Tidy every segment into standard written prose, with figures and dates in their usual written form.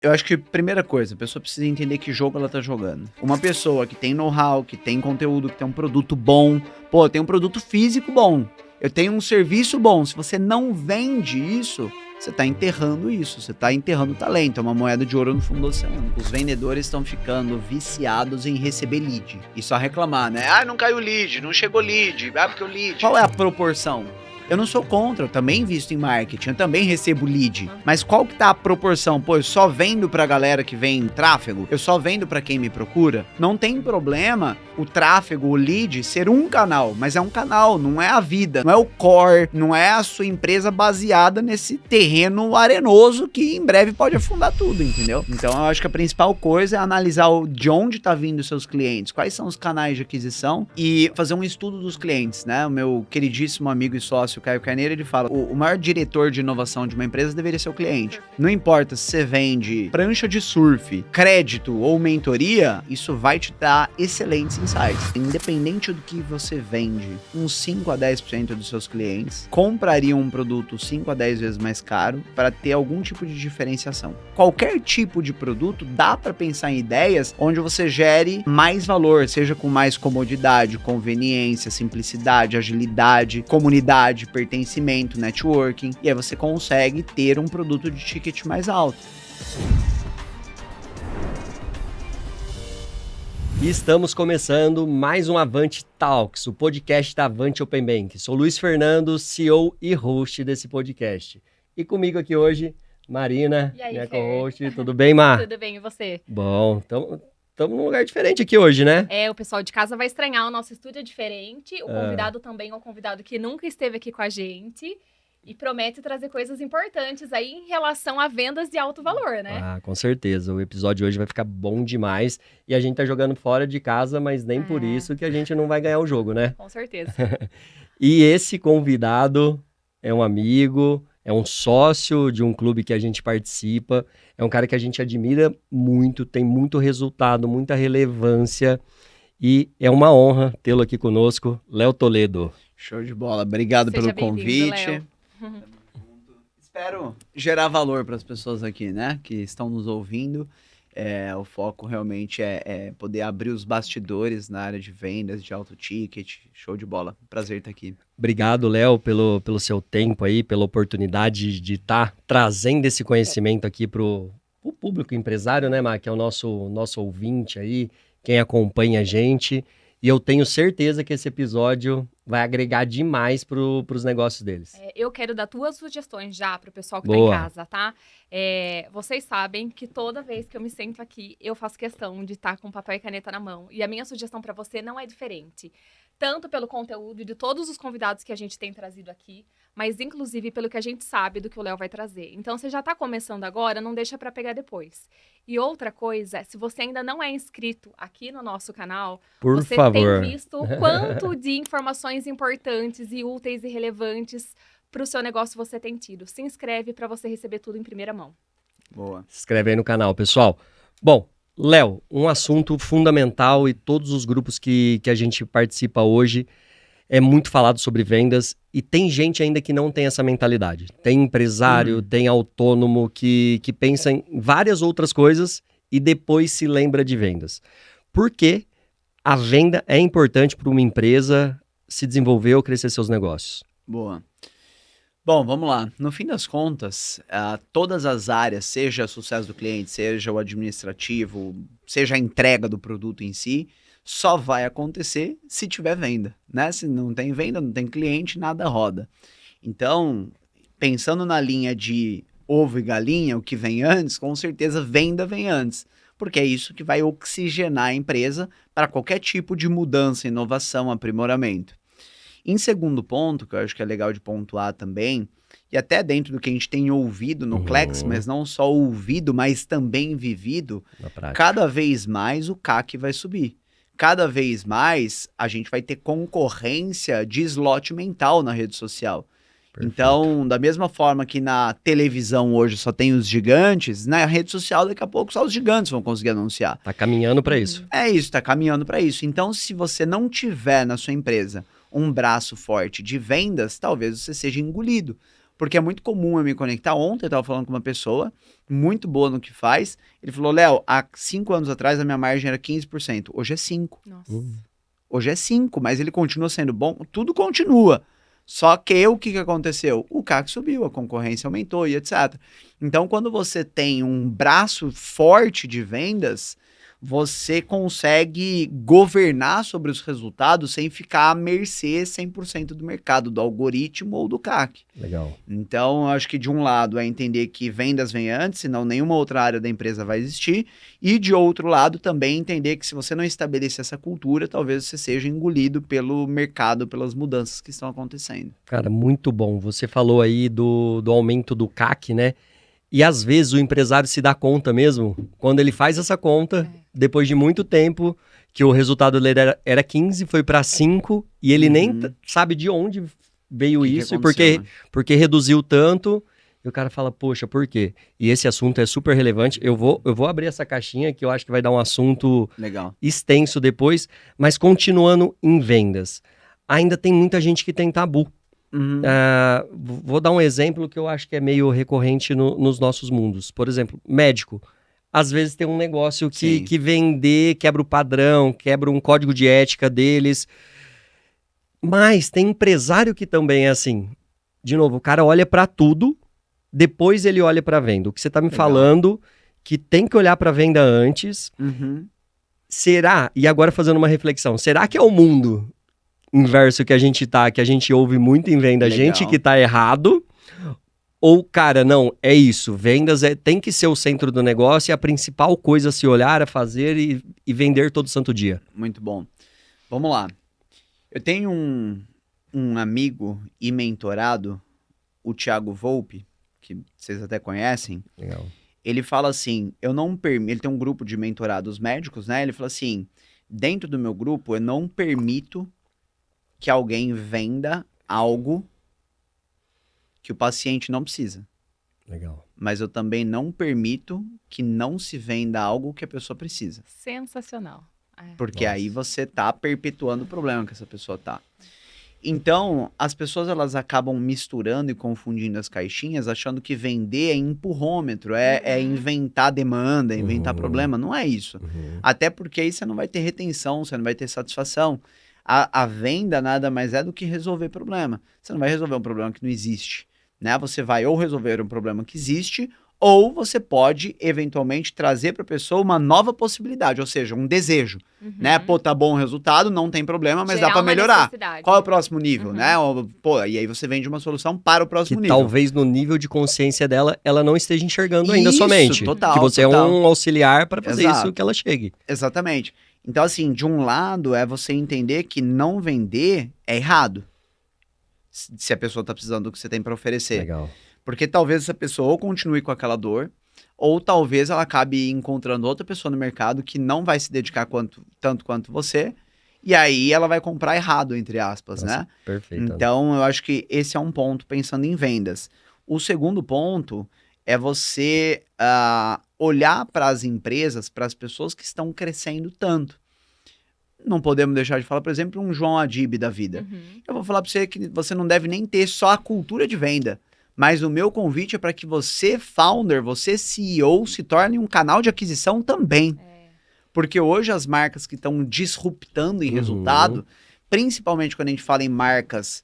Eu acho que, primeira coisa, a pessoa precisa entender que jogo ela tá jogando. Uma pessoa que tem know-how, que tem conteúdo, que tem um produto bom, pô, tem um produto físico bom, eu tenho um serviço bom. Se você não vende isso, você tá enterrando isso, você tá enterrando o talento, é uma moeda de ouro no fundo do oceano. Os vendedores estão ficando viciados em receber lead e só reclamar, né? Ah, não caiu lead, não chegou lead, ah, porque o lead... Qual é a proporção? Eu não sou contra, eu também invisto em marketing, eu também recebo lead. Mas qual que tá a proporção? Pô, eu só vendo pra galera que vem tráfego? Eu só vendo pra quem me procura? Não tem problema o tráfego, o lead, ser um canal, mas é um canal, não é a vida, não é o core, não é a sua empresa baseada nesse terreno arenoso que em breve pode afundar tudo, entendeu? Então eu acho que a principal coisa é analisar de onde tá vindo os seus clientes, quais são os canais de aquisição e fazer um estudo dos clientes, né? O meu queridíssimo amigo e sócio Caio Carneiro, ele fala, o maior diretor de inovação de uma empresa deveria ser o cliente. Não importa se você vende prancha de surf, crédito ou mentoria, isso vai te dar excelentes insights. Independente do que você vende, uns 5 a 10% dos seus clientes comprariam um produto 5 a 10 vezes mais caro para ter algum tipo de diferenciação. Qualquer tipo de produto dá para pensar em ideias onde você gere mais valor, seja com mais comodidade, conveniência, simplicidade, agilidade, comunidade, pertencimento, networking, e aí você consegue ter um produto de ticket mais alto. E estamos começando mais um Avante Talks, o podcast da Avante Open Bank. Sou Luiz Fernando, CEO e host desse podcast. E comigo aqui hoje, Marina, e aí, minha Fer? co-host. Tudo bem, Mar? Tudo bem, e você? Bom, estamos num lugar diferente aqui hoje, né? O pessoal de casa vai estranhar, o nosso estúdio é diferente, o convidado também é um convidado que nunca esteve aqui com a gente e promete trazer coisas importantes aí em relação a vendas de alto valor, né? Ah, com certeza. O episódio de hoje vai ficar bom demais e a gente tá jogando fora de casa, mas nem por isso que a gente não vai ganhar o jogo, né? Com certeza. E esse convidado é um amigo, é um sócio de um clube que a gente participa, é um cara que a gente admira muito, tem muito resultado, muita relevância e é uma honra tê-lo aqui conosco, Léo Toledo. Show de bola, obrigado Seja pelo convite. Léo. Espero gerar valor para as pessoas aqui, né, que estão nos ouvindo. O foco realmente é poder abrir os bastidores na área de vendas, de alto ticket. Show de bola. Prazer estar aqui. Obrigado, Léo, pelo seu tempo aí, pela oportunidade de estar trazendo esse conhecimento aqui para o público empresário, né, Mar, que é o nosso ouvinte aí, quem acompanha a gente. E eu tenho certeza que esse episódio vai agregar demais para os negócios deles. Eu quero dar 2 sugestões já para o pessoal que Boa. tá em casa, tá? Vocês sabem que toda vez que eu me sento aqui, eu faço questão de estar com papel e caneta na mão. E a minha sugestão para você não é diferente. Tanto pelo conteúdo de todos os convidados que a gente tem trazido aqui, mas inclusive pelo que a gente sabe do que o Léo vai trazer. Então, você já está começando agora, não deixa para pegar depois. E outra coisa, se você ainda não é inscrito aqui no nosso canal, Por você favor. tem visto o quanto de informações importantes e úteis e relevantes para o seu negócio você tem tido. Se inscreve para você receber tudo em primeira mão. Boa. Se inscreve aí no canal, pessoal. Bom, Léo, um assunto fundamental e todos os grupos que a gente participa hoje é muito falado sobre vendas e tem gente ainda que não tem essa mentalidade. Tem empresário, tem autônomo que pensa em várias outras coisas e depois se lembra de vendas. Por que a venda é importante para uma empresa se desenvolver ou crescer seus negócios? Boa. Bom, vamos lá. No fim das contas, todas as áreas, seja o sucesso do cliente, seja o administrativo, seja a entrega do produto em si, só vai acontecer se tiver venda, né? Se não tem venda, não tem cliente, nada roda. Então, pensando na linha de ovo e galinha, o que vem antes, com certeza venda vem antes, porque é isso que vai oxigenar a empresa para qualquer tipo de mudança, inovação, aprimoramento. Em segundo ponto, que eu acho que é legal de pontuar também, e até dentro do que a gente tem ouvido no Clex, mas não só ouvido, mas também vivido, cada vez mais o CAC vai subir. Cada vez mais a gente vai ter concorrência de slot mental na rede social. Perfeito. Então, da mesma forma que na televisão hoje só tem os gigantes, na rede social daqui a pouco só os gigantes vão conseguir anunciar. Tá caminhando para isso. É isso, tá caminhando para isso. Então, se você não tiver na sua empresa um braço forte de vendas, talvez você seja engolido. Porque é muito comum eu me conectar. Ontem eu tava falando com uma pessoa muito boa no que faz. Ele falou, Léo, há 5 anos atrás a minha margem era 15%. Hoje é 5%. Nossa. Hoje é 5%, mas ele continua sendo bom. Tudo continua. Só que o que aconteceu? O CAC subiu, a concorrência aumentou e etc. Então, quando você tem um braço forte de vendas, você consegue governar sobre os resultados sem ficar à mercê 100% do mercado, do algoritmo ou do CAC. Legal. Então, eu acho que de um lado é entender que vendas vem antes, senão nenhuma outra área da empresa vai existir. E de outro lado também entender que se você não estabelecer essa cultura, talvez você seja engolido pelo mercado, pelas mudanças que estão acontecendo. Cara, muito bom. Você falou aí do aumento do CAC, né? E às vezes o empresário se dá conta mesmo, quando ele faz essa conta, depois de muito tempo, que o resultado dele era 15, foi para 5, e ele nem sabe de onde veio isso, e porque reduziu tanto, e o cara fala, poxa, por quê? E esse assunto é super relevante. Eu vou abrir essa caixinha, que eu acho que vai dar um assunto Legal. extenso depois, mas continuando em vendas. Ainda tem muita gente que tem tabu. Vou dar um exemplo que eu acho que é meio recorrente nos nossos mundos. Por exemplo, médico. Às vezes tem um negócio que vender quebra o padrão, quebra um código de ética deles. Mas tem empresário que também é assim. De novo, o cara olha para tudo, depois ele olha para venda. O que você tá me falando, que tem que olhar para venda antes. Será, e agora fazendo uma reflexão, será que é o mundo inverso que a gente ouve muito em venda, gente que tá errado? Ou, cara, não, é isso, vendas tem que ser o centro do negócio e a principal coisa a se olhar, a fazer e vender todo santo dia. Muito bom. Vamos lá. Eu tenho um amigo e mentorado, o Thiago Volpe, que vocês até conhecem. Legal. Ele fala assim, ele tem um grupo de mentorados médicos, né? Ele fala assim, dentro do meu grupo eu não permito que alguém venda algo que o paciente não precisa. Legal. Mas eu também não permito que não se venda algo que a pessoa precisa. Sensacional. Porque aí você tá perpetuando o problema que essa pessoa tá. Então, as pessoas elas acabam misturando e confundindo as caixinhas, achando que vender é empurrômetro, é inventar demanda, é inventar problema. Não é isso. Até porque aí você não vai ter retenção, você não vai ter satisfação. A venda nada mais é do que resolver problema. Você não vai resolver um problema que não existe, né? Você vai ou resolver um problema que existe, ou você pode, eventualmente, trazer para a pessoa uma nova possibilidade, ou seja, um desejo, né? Pô, tá bom o resultado, não tem problema, mas dá para melhorar. Qual é o próximo nível, né? Pô, e aí você vende uma solução para o próximo nível. Talvez no nível de consciência dela, ela não esteja enxergando ainda somente. Total, que você é um auxiliar para fazer isso que ela chegue. Exatamente. Então, assim, de um lado é você entender que não vender é errado. Se a pessoa tá precisando do que você tem para oferecer. Legal. Porque talvez essa pessoa ou continue com aquela dor, ou talvez ela acabe encontrando outra pessoa no mercado que não vai se dedicar tanto quanto você, e aí ela vai comprar errado, entre aspas, né? Perfeito. Então, eu acho que esse é um ponto pensando em vendas. O segundo ponto é você olhar para as empresas, para as pessoas que estão crescendo tanto. Não podemos deixar de falar, por exemplo, um João Adib da vida. Eu vou falar para você que você não deve nem ter só a cultura de venda, mas o meu convite é para que você, founder, você, CEO, se torne um canal de aquisição também. Porque hoje as marcas que estão disruptando em resultado, principalmente quando a gente fala em marcas,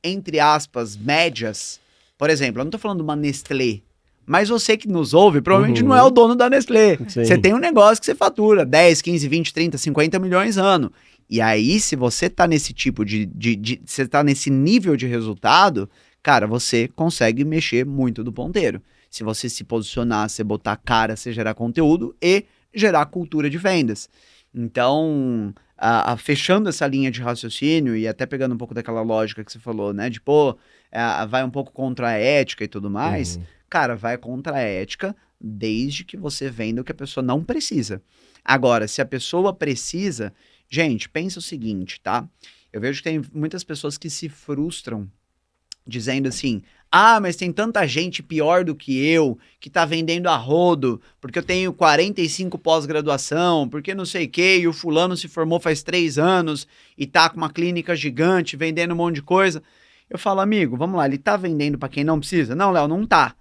entre aspas, médias, por exemplo, eu não estou falando de uma Nestlé, mas você que nos ouve provavelmente não é o dono da Nestlé. Sim. Você tem um negócio que você fatura 10, 15, 20, 30, 50 milhões ano. E aí, se você tá nesse tipo você tá nesse nível de resultado, cara, você consegue mexer muito do ponteiro. Se você se posicionar, você botar cara, você gerar conteúdo e gerar cultura de vendas. Então, fechando essa linha de raciocínio e até pegando um pouco daquela lógica que você falou, né? De, vai um pouco contra a ética e tudo mais. Cara, vai contra a ética desde que você venda o que a pessoa não precisa. Agora, se a pessoa precisa... Gente, pensa o seguinte, tá? Eu vejo que tem muitas pessoas que se frustram dizendo assim, mas tem tanta gente pior do que eu, que tá vendendo a rodo, porque eu tenho 45 pós-graduação, porque não sei o quê, e o fulano se formou faz 3 anos e tá com uma clínica gigante, vendendo um monte de coisa. Eu falo, amigo, vamos lá, ele tá vendendo para quem não precisa? Não, Léo, não tá.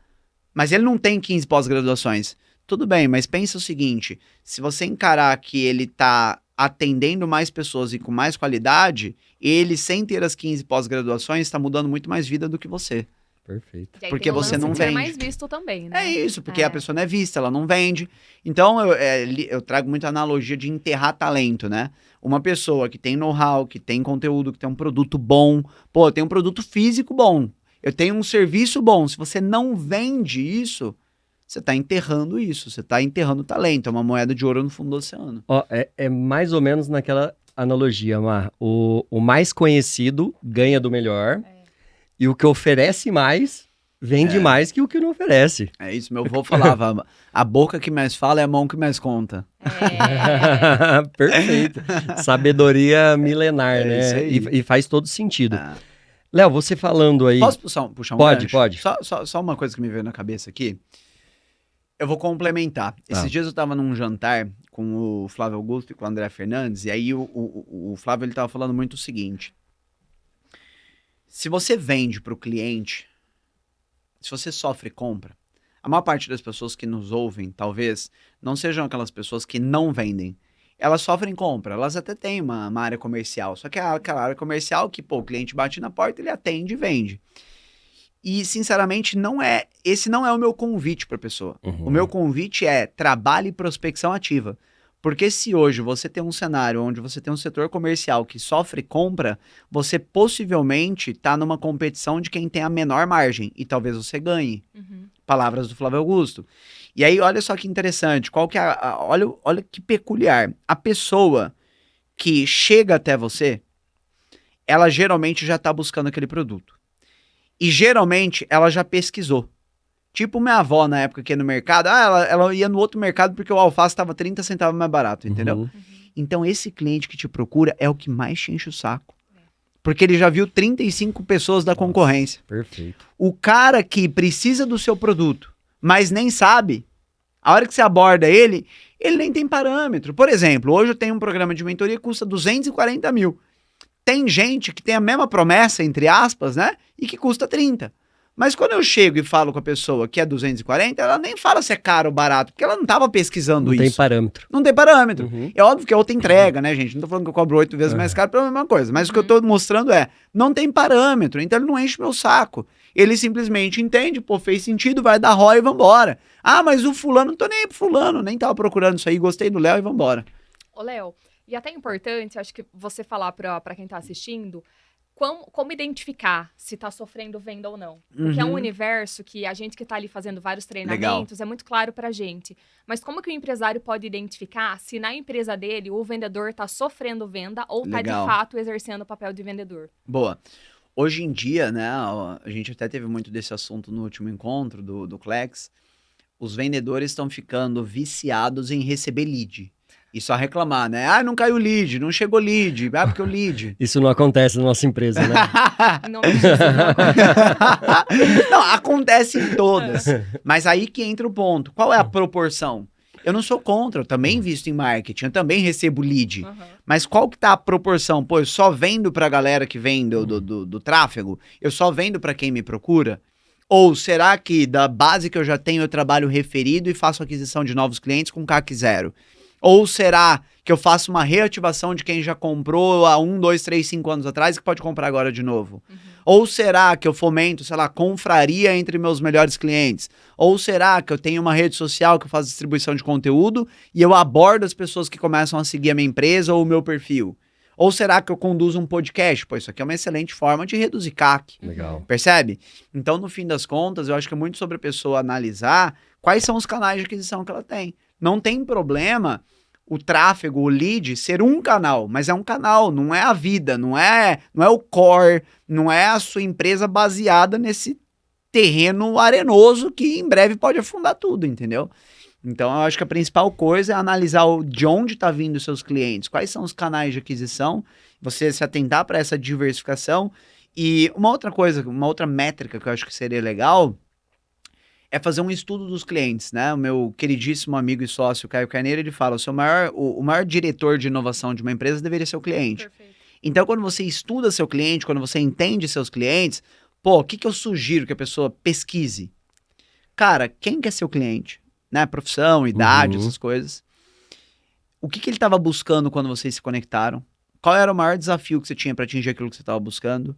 Mas ele não tem 15 pós-graduações. Tudo bem, mas pensa o seguinte, se você encarar que ele tá atendendo mais pessoas e com mais qualidade, ele, sem ter as 15 pós-graduações, está mudando muito mais vida do que você. Perfeito. E aí Porque tem o você lance não de ser vende. mais visto também, né? É isso, porque a pessoa não é vista, ela não vende. Então, eu trago muita analogia de enterrar talento, né? Uma pessoa que tem know-how, que tem conteúdo, que tem um produto bom. Pô, eu tenho um produto físico bom. Eu tenho um serviço bom. Se você não vende isso, você está enterrando isso. Você está enterrando o talento. É uma moeda de ouro no fundo do oceano. Ó, é mais ou menos naquela analogia, Mar. O mais conhecido ganha do melhor e o que oferece mais vende mais que o que não oferece. É isso, meu avô falava, a boca que mais fala é a mão que mais conta. Perfeito. Sabedoria milenar, É né? isso aí. E faz todo sentido. Ah. Léo, você falando aí... Posso puxar um Pode, gancho? pode. Só uma coisa que me veio na cabeça aqui. Eu vou complementar. Tá. Esses dias eu tava num jantar com o Flávio Augusto e com o André Fernandes, e aí o Flávio ele tava falando muito o seguinte. Se você vende para o cliente, se você sofre compra, a maior parte das pessoas que nos ouvem, talvez, não sejam aquelas pessoas que não vendem. Elas sofrem compra, elas até têm uma área comercial, só que é aquela área comercial que, pô, o cliente bate na porta, ele atende e vende. E, sinceramente, esse não é o meu convite para a pessoa. Uhum. O meu convite é trabalhe e prospecção ativa. Porque se hoje você tem um cenário onde você tem um setor comercial que sofre compra, você possivelmente está numa competição de quem tem a menor margem e talvez você ganhe. Uhum. Palavras do Flávio Augusto. E aí, olha só que interessante, qual que é olha que peculiar. A pessoa que chega até você, ela geralmente já está buscando aquele produto. E geralmente ela já pesquisou. Tipo minha avó na época que ia no mercado, ela ia no outro mercado porque o alface estava 30 centavos mais barato, entendeu? Uhum. Então esse cliente que te procura é o que mais te enche o saco. Porque ele já viu 35 pessoas da concorrência. Perfeito. O cara que precisa do seu produto, mas nem sabe, a hora que você aborda ele nem tem parâmetro. Por exemplo, hoje eu tenho um programa de mentoria que custa 240 mil. Tem gente que tem a mesma promessa, entre aspas, né? E que custa 30. Mas quando eu chego e falo com a pessoa que é 240, ela nem fala se é caro ou barato, porque ela não estava pesquisando Não isso. tem parâmetro. Não tem parâmetro. Uhum. É óbvio que é outra entrega, né, gente? Não tô falando que eu cobro 8 vezes mais caro pela mesma coisa. Mas o que eu tô mostrando não tem parâmetro. Então ele não enche meu saco. Ele simplesmente entende, pô, fez sentido, vai dar ROI e vambora. Ah, mas o fulano, não tô nem aí pro fulano, nem tava procurando isso aí, gostei do Léo e vambora. Ô, Léo, e até importante, acho que você falar pra quem tá assistindo, como identificar se tá sofrendo venda ou não. Porque é um universo que a gente que tá ali fazendo vários treinamentos é muito claro pra gente. Mas como que o empresário pode identificar se na empresa dele o vendedor tá sofrendo venda ou tá de fato exercendo o papel de vendedor? Boa. Hoje em dia, né, a gente até teve muito desse assunto no último encontro do Clex, os vendedores estão ficando viciados em receber lead. E só reclamar, né? Ah, não caiu lead, não chegou lead. Ah, porque o lead. Isso não acontece na nossa empresa, né? Não, não acontece. Não, acontece em todas. Mas aí que entra o ponto. Qual é a proporção? Eu não sou contra, eu também invisto em marketing, eu também recebo lead. Mas qual que tá a proporção? Pô, eu só vendo pra galera que vem do tráfego? Eu só vendo pra quem me procura? Ou será que da base que eu já tenho eu trabalho referido e faço aquisição de novos clientes com CAC zero? Ou será que eu faço uma reativação de quem já comprou há 1, 2, 3, 5 anos atrás e que pode comprar agora de novo? Ou será que eu fomento, sei lá, confraria entre meus melhores clientes? Ou será que eu tenho uma rede social que eu faço distribuição de conteúdo e eu abordo as pessoas que começam a seguir a minha empresa ou o meu perfil? Ou será que eu conduzo um podcast? Pô, isso aqui é uma excelente forma de reduzir CAC. Legal. Percebe? Então, no fim das contas, eu acho que é muito sobre a pessoa analisar quais são os canais de aquisição que ela tem. Não tem problema o tráfego, o lead, ser um canal, mas é um canal, não é a vida, não é o core, não é a sua empresa baseada nesse terreno arenoso que em breve pode afundar tudo, entendeu? Então, eu acho que a principal coisa é analisar de onde está vindo os seus clientes, quais são os canais de aquisição, você se atentar para essa diversificação. E uma outra coisa, uma outra métrica que eu acho que seria legal é fazer um estudo dos clientes, né? O meu queridíssimo amigo e sócio, Caio Carneiro, ele fala, o maior diretor de inovação de uma empresa deveria ser o cliente. Perfeito. Então, quando você estuda seu cliente, quando você entende seus clientes, pô, o que que eu sugiro que a pessoa pesquise? Cara, quem que é seu cliente? Né? Profissão, idade, Uhum. essas coisas. O que que ele estava buscando quando vocês se conectaram? Qual era o maior desafio que você tinha para atingir aquilo que você estava buscando? O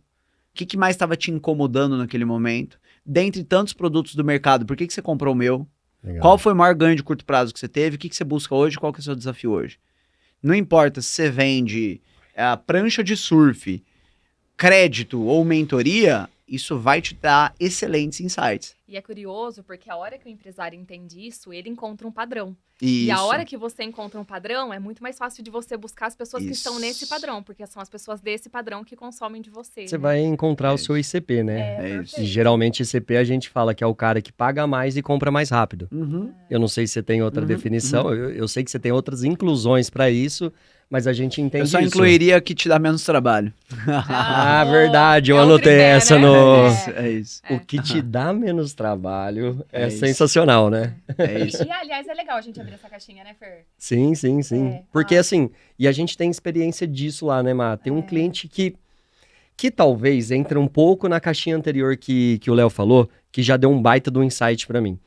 que que mais estava te incomodando naquele momento? Dentre tantos produtos do mercado, por que que você comprou o meu? Legal. Qual foi o maior ganho de curto prazo que você teve? O que que você busca hoje? Qual que é o seu desafio hoje? Não importa se você vende a prancha de surf, crédito ou mentoria, isso vai te dar excelentes insights. E é curioso porque a hora que o empresário entende isso, ele encontra um padrão. Isso. E a hora que você encontra um padrão, é muito mais fácil de você buscar as pessoas que estão Isso. nesse padrão, porque são as pessoas desse padrão que consomem de você. Você né? vai encontrar É o seu ICP, né? É perfeito. isso. E geralmente ICP a gente fala que é o cara que paga mais e compra mais rápido. Uhum. Eu não sei se você tem outra Uhum, definição, eu sei que você tem outras inclusões para isso, mas a gente entende Eu só isso. incluiria que te dá menos trabalho. Ah, boa. verdade, eu É o anotei tripé, essa né? no... É isso. O que te dá menos trabalho é, É isso. sensacional, né? É isso. E, aliás, é legal a gente abrir essa caixinha, né, Fer? Sim, sim, sim. É, Porque ah. assim, e a gente tem experiência disso lá, né, Má? Tem um cliente que talvez entre um pouco na caixinha anterior que o Léo falou, que já deu um baita do insight pra mim.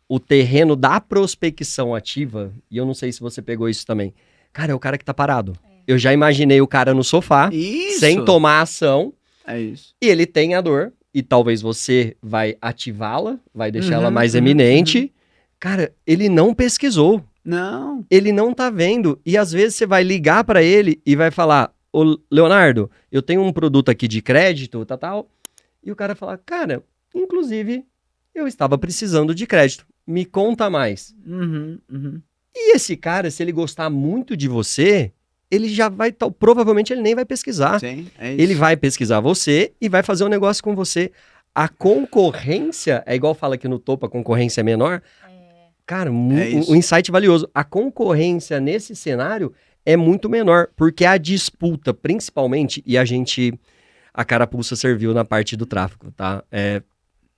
O terreno da prospecção ativa, e eu não sei se você pegou isso também, cara, é o cara que tá parado. Eu já imaginei o cara no sofá, Isso. sem tomar ação, É isso. e ele tem a dor, e talvez você vai ativá-la, vai deixar ela Uhum, mais uhum, eminente. Cara, ele não pesquisou. Não. Ele não tá vendo. E às vezes você vai ligar pra ele e vai falar: Ô Leonardo, eu tenho um produto aqui de crédito, tal. E o cara fala: cara, inclusive, eu estava precisando de crédito. Me conta mais. Uhum, uhum. E esse cara, se ele gostar muito de você, ele já vai. Provavelmente ele nem vai pesquisar. Sim, é isso. Ele vai pesquisar você e vai fazer um negócio com você. A concorrência, é igual fala que no topo a concorrência é menor. Cara, isso. um insight valioso. A concorrência nesse cenário é muito menor, porque a disputa, principalmente, e a Carapuça serviu na parte do tráfego, tá?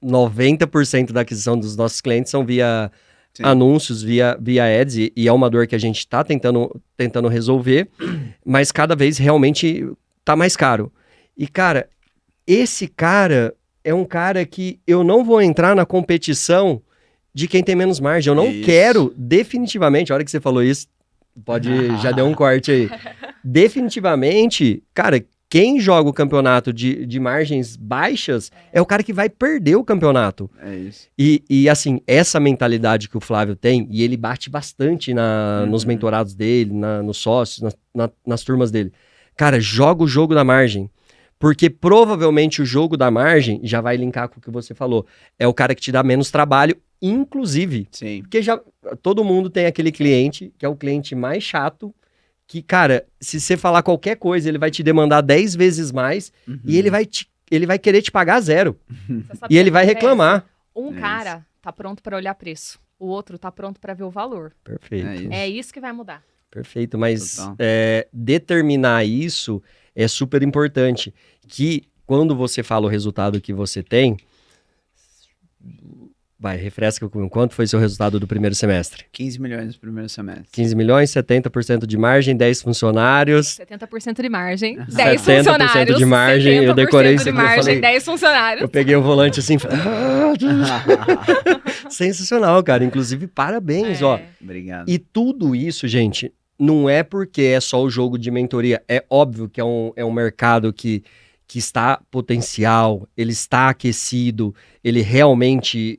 90% da aquisição dos nossos clientes são via Sim. anúncios, via ads, e é uma dor que a gente tá tentando resolver, mas cada vez realmente tá mais caro. E, cara, esse cara é um cara que eu não vou entrar na competição de quem tem menos margem. Eu não Isso. quero, definitivamente, a hora que você falou isso, já deu um corte aí. Definitivamente, cara, quem joga o campeonato de margens baixas é o cara que vai perder o campeonato. É isso. E assim, essa mentalidade que o Flávio tem, e ele bate bastante nos Uhum. mentorados dele, nos sócios, nas turmas dele. Cara, joga o jogo da margem. Porque provavelmente o jogo da margem, já vai linkar com o que você falou, é o cara que te dá menos trabalho, inclusive. Sim. Porque todo mundo tem aquele cliente, que é o cliente mais chato, que, cara, se você falar qualquer coisa, ele vai te demandar 10 vezes mais Uhum. e ele vai querer te pagar zero. Você sabe E o ele que vai acontece? reclamar. Um É cara tá pronto pra olhar preço. O outro tá pronto pra ver o valor. Perfeito. É isso. É isso que vai mudar. Perfeito, mas Total. determinar isso é super importante. Que quando você fala o resultado que você tem, vai, refresca com quanto foi seu resultado do primeiro semestre? 15 milhões no primeiro semestre. 15 milhões, 70% de margem, 10 funcionários. 70% de margem, 10 70% funcionários. de margem, eu decorei isso de aqui, eu margem, falei- 10 funcionários. Eu peguei o volante assim. Sensacional, cara. Inclusive, parabéns, ó. Obrigado. E tudo isso, gente, não é porque é só o jogo de mentoria. É óbvio que é um mercado que está potencial, ele está aquecido, ele realmente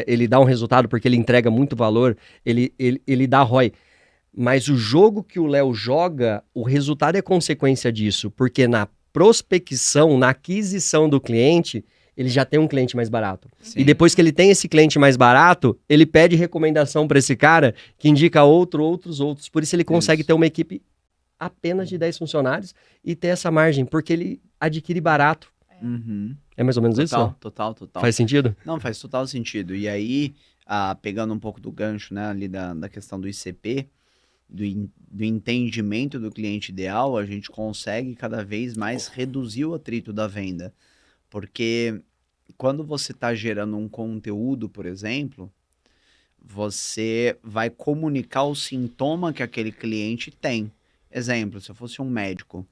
ele dá um resultado porque ele entrega muito valor, ele dá ROI. Mas o jogo que o Léo joga, o resultado é consequência disso, porque na prospecção, na aquisição do cliente, ele já tem um cliente mais barato. Sim. E depois que ele tem esse cliente mais barato, ele pede recomendação para esse cara que indica outros. Por isso ele consegue Isso. ter uma equipe apenas de 10 funcionários e ter essa margem, porque ele adquire barato. Uhum. É mais ou menos isso? Total. Faz sentido? Não, faz total sentido. E aí, pegando um pouco do gancho, né, ali da questão do ICP, do entendimento do cliente ideal, a gente consegue cada vez mais reduzir o atrito da venda. Porque quando você está gerando um conteúdo, por exemplo, você vai comunicar o sintoma que aquele cliente tem. Exemplo, se eu fosse um médico,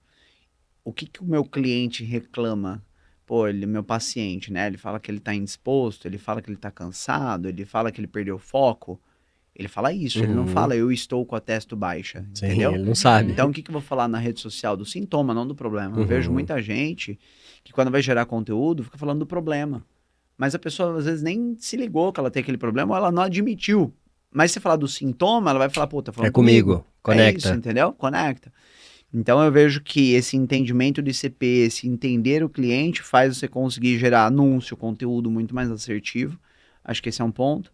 o que o meu cliente reclama? Pô, meu paciente, né? Ele fala que ele tá indisposto, ele fala que ele tá cansado, ele fala que ele perdeu o foco. Ele fala isso, ele não fala eu estou com a testo baixa, Sim, entendeu? ele não sabe. Então, o que eu vou falar na rede social? Do sintoma, não do problema. Eu vejo muita gente que quando vai gerar conteúdo, fica falando do problema. Mas a pessoa, às vezes, nem se ligou que ela tem aquele problema, ou ela não admitiu. Mas se falar do sintoma, ela vai falar, pô, tá falando comigo. Conecta. É isso, entendeu? Conecta. Então, eu vejo que esse entendimento de CP, esse entender o cliente, faz você conseguir gerar anúncio, conteúdo muito mais assertivo. Acho que esse é um ponto.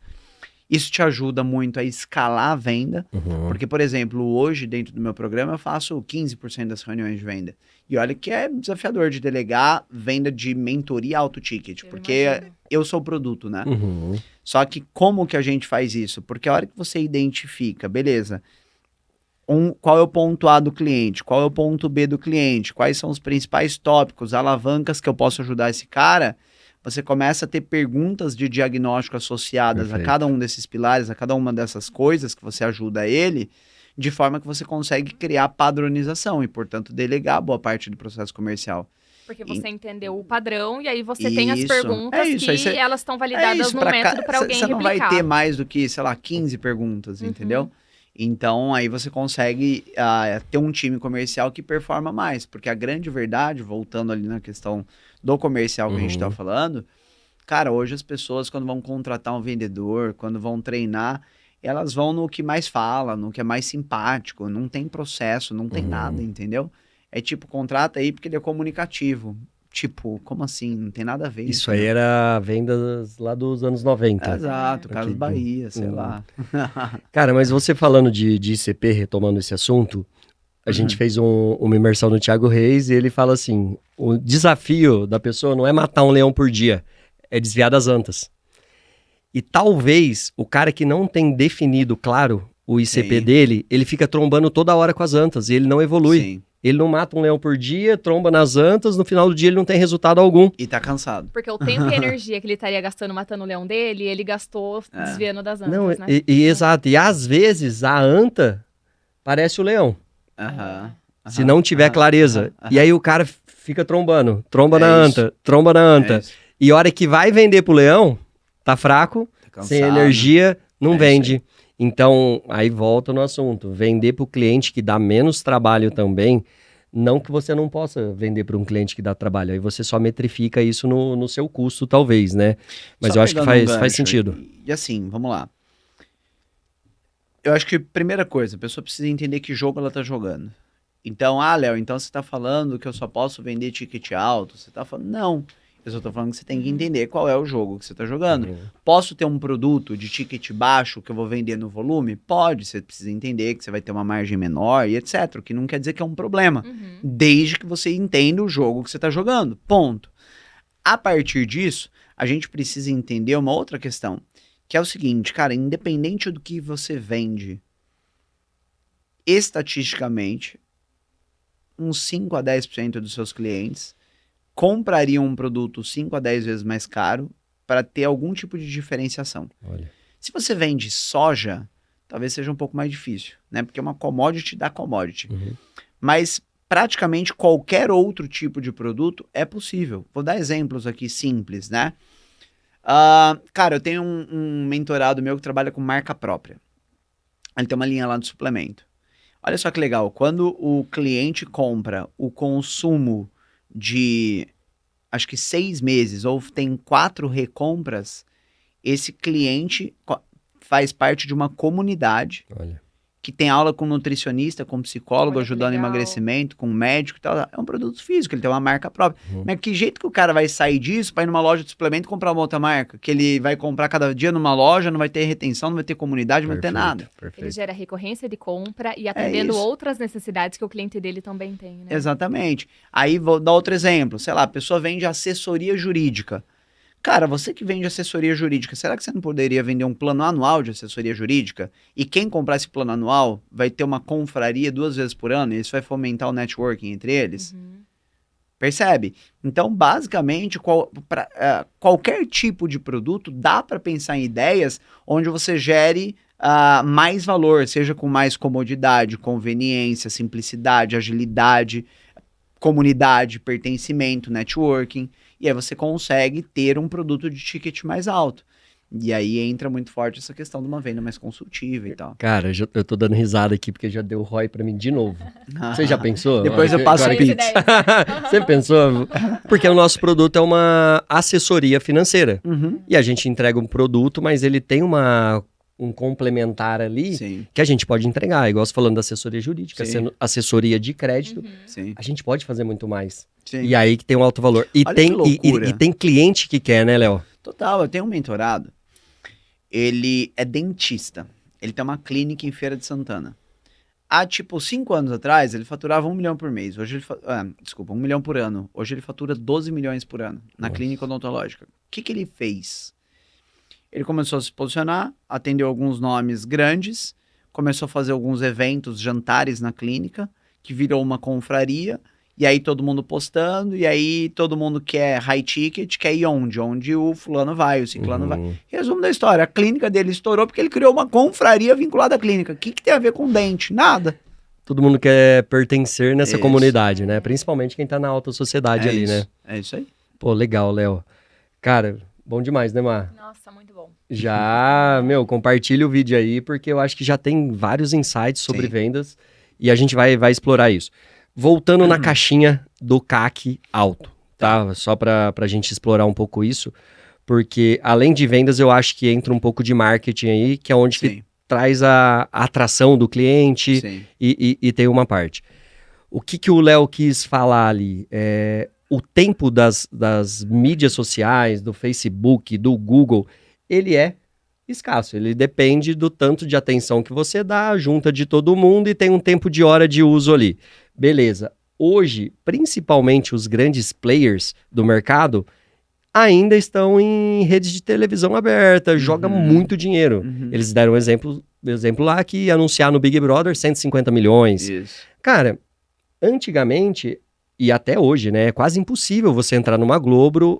Isso te ajuda muito a escalar a venda, porque, por exemplo, hoje, dentro do meu programa, eu faço 15% das reuniões de venda. E olha que é desafiador de delegar venda de mentoria alto ticket, porque eu sou o produto, né? Só que como que a gente faz isso? Porque a hora que você identifica, beleza, qual é o ponto A do cliente, qual é o ponto B do cliente, quais são os principais tópicos, alavancas que eu posso ajudar esse cara, você começa a ter perguntas de diagnóstico associadas a cada um desses pilares, a cada uma dessas coisas que você ajuda ele, de forma que você consegue criar padronização e, portanto, delegar boa parte do processo comercial. Porque você entendeu o padrão e aí você tem as perguntas que elas estão validadas no método para alguém replicar. Você não vai ter mais do que, sei lá, 15 perguntas, entendeu? Então, aí você consegue ter um time comercial que performa mais. Porque a grande verdade, voltando ali na questão do comercial que a gente tá falando, cara, hoje as pessoas, quando vão contratar um vendedor, quando vão treinar, elas vão no que mais fala, no que é mais simpático, não tem processo, não tem nada, entendeu? É tipo, contrata aí porque ele é comunicativo. Tipo, como assim? Não tem nada a ver. Isso aí era vendas lá dos anos 90. Exato, Casas Bahia, sei lá. Cara, mas você falando de ICP, retomando esse assunto, a gente fez uma imersão no Thiago Reis e ele fala assim, o desafio da pessoa não é matar um leão por dia, é desviar das antas. E talvez o cara que não tem definido, claro, o ICP dele, ele fica trombando toda hora com as antas e ele não evolui. Sim. Ele não mata um leão por dia, tromba nas antas, no final do dia ele não tem resultado algum. E tá cansado. Porque o tempo e a energia que ele estaria gastando matando o leão dele, ele gastou desviando das antas, Não, né? Exato. E às vezes a anta parece o leão. Se não tiver clareza. E aí o cara fica trombando. Tromba na anta, tromba na anta. E a hora que vai vender pro leão, tá fraco, sem energia, não vende. Então, aí volta no assunto. Vender para o cliente que dá menos trabalho também, não que você não possa vender para um cliente que dá trabalho. Aí você só metrifica isso no seu custo, talvez, né? Mas só eu acho que faz sentido. E assim, vamos lá. Eu acho que, primeira coisa, a pessoa precisa entender que jogo ela tá jogando. Então, Léo, então você tá falando que eu só posso vender ticket alto? Você tá falando, não. Eu só tô falando que você tem que entender qual é o jogo que você tá jogando. Posso ter um produto de ticket baixo que eu vou vender no volume? Pode, você precisa entender que você vai ter uma margem menor e etc. O que não quer dizer que é um problema. Desde que você entenda o jogo que você tá jogando. Ponto. A partir disso, a gente precisa entender uma outra questão, que é o seguinte, cara, independente do que você vende, estatisticamente, uns 5 a 10% dos seus clientes comprariam um produto 5 a 10 vezes mais caro para ter algum tipo de diferenciação. Olha. Se você vende soja, talvez seja um pouco mais difícil, né? Porque uma commodity dá commodity. Mas praticamente qualquer outro tipo de produto é possível. Vou dar exemplos aqui simples, né? Cara, eu tenho um mentorado meu que trabalha com marca própria. Ele tem uma linha lá de suplemento. Olha só que legal, quando o cliente compra o consumo de, acho que 6 meses, ou tem 4 recompras, esse cliente faz parte de uma comunidade que tem aula com nutricionista, com psicólogo, ajudando no emagrecimento, com médico e tal. É um produto físico, ele tem uma marca própria. Mas que jeito que o cara vai sair disso para ir numa loja de suplemento e comprar uma outra marca? Que ele vai comprar cada dia numa loja, não vai ter retenção, não vai ter comunidade, não vai ter nada. Ele gera recorrência de compra e atendendo outras necessidades que o cliente dele também tem, né? Exatamente. Aí vou dar outro exemplo. Sei lá, a pessoa vende assessoria jurídica. Cara, você que vende assessoria jurídica, será que você não poderia vender um plano anual de assessoria jurídica? E quem comprar esse plano anual vai ter uma confraria 2 vezes por ano e isso vai fomentar o networking entre eles? Percebe? Então, basicamente, qualquer tipo de produto dá para pensar em ideias onde você gere mais valor, seja com mais comodidade, conveniência, simplicidade, agilidade, comunidade, pertencimento, networking, e aí você consegue ter um produto de ticket mais alto. E aí entra muito forte essa questão de uma venda mais consultiva e tal. Cara, eu tô dando risada aqui porque já deu ROI pra mim de novo. Você já pensou? Depois eu passo o Dez, Pix. 10. Você pensou? Porque o nosso produto é uma assessoria financeira. Uhum. E a gente entrega um produto, mas ele tem um complementar ali Sim, que a gente pode entregar. Igual você falando da assessoria jurídica, Sim. assessoria de crédito, sim, a gente pode fazer muito mais. sim. E aí que tem um alto valor. E Olha tem, que loucura. e tem cliente que quer, né, Léo? Total, eu tenho um mentorado, ele é dentista, ele tem uma clínica em Feira de Santana. Há, tipo, 5 anos atrás, ele faturava 1 milhão por mês. Hoje ele desculpa, 1 milhão por ano. Hoje ele fatura 12 milhões por ano na Nossa. clínica odontológica. O que ele fez? Ele começou a se posicionar, atendeu alguns nomes grandes, começou a fazer alguns eventos, jantares na clínica, que virou uma confraria, e aí todo mundo postando, e aí todo mundo quer high ticket, quer ir onde? Onde o fulano vai, o ciclano vai. Uhum. Resumo da história, a clínica dele estourou porque ele criou uma confraria vinculada à clínica. O que tem a ver com dente? Nada. Todo mundo quer pertencer nessa Isso. comunidade, né? Principalmente quem tá na alta sociedade ali, isso. né? É isso aí. Pô, legal, Léo. Cara, bom demais, né, Mar? Nossa, muito bom. Já, compartilha o vídeo aí, porque eu acho que já tem vários insights sobre Sim. vendas e a gente vai explorar isso. Voltando na caixinha do CAC alto, tá? Só pra gente explorar um pouco isso, porque além de vendas, eu acho que entra um pouco de marketing aí, que é onde que Sim, traz a atração do cliente sim. e tem uma parte. O que o Léo quis falar ali? O tempo das mídias sociais, do Facebook, do Google, ele é escasso. Ele depende do tanto de atenção que você dá, junta de todo mundo e tem um tempo de hora de uso ali. Beleza. Hoje, principalmente os grandes players do mercado ainda estão em redes de televisão aberta, joga muito dinheiro. Uhum. Eles deram um exemplo lá que anunciar no Big Brother 150 milhões. Isso. Cara, antigamente, e até hoje, né, é quase impossível você entrar numa Globo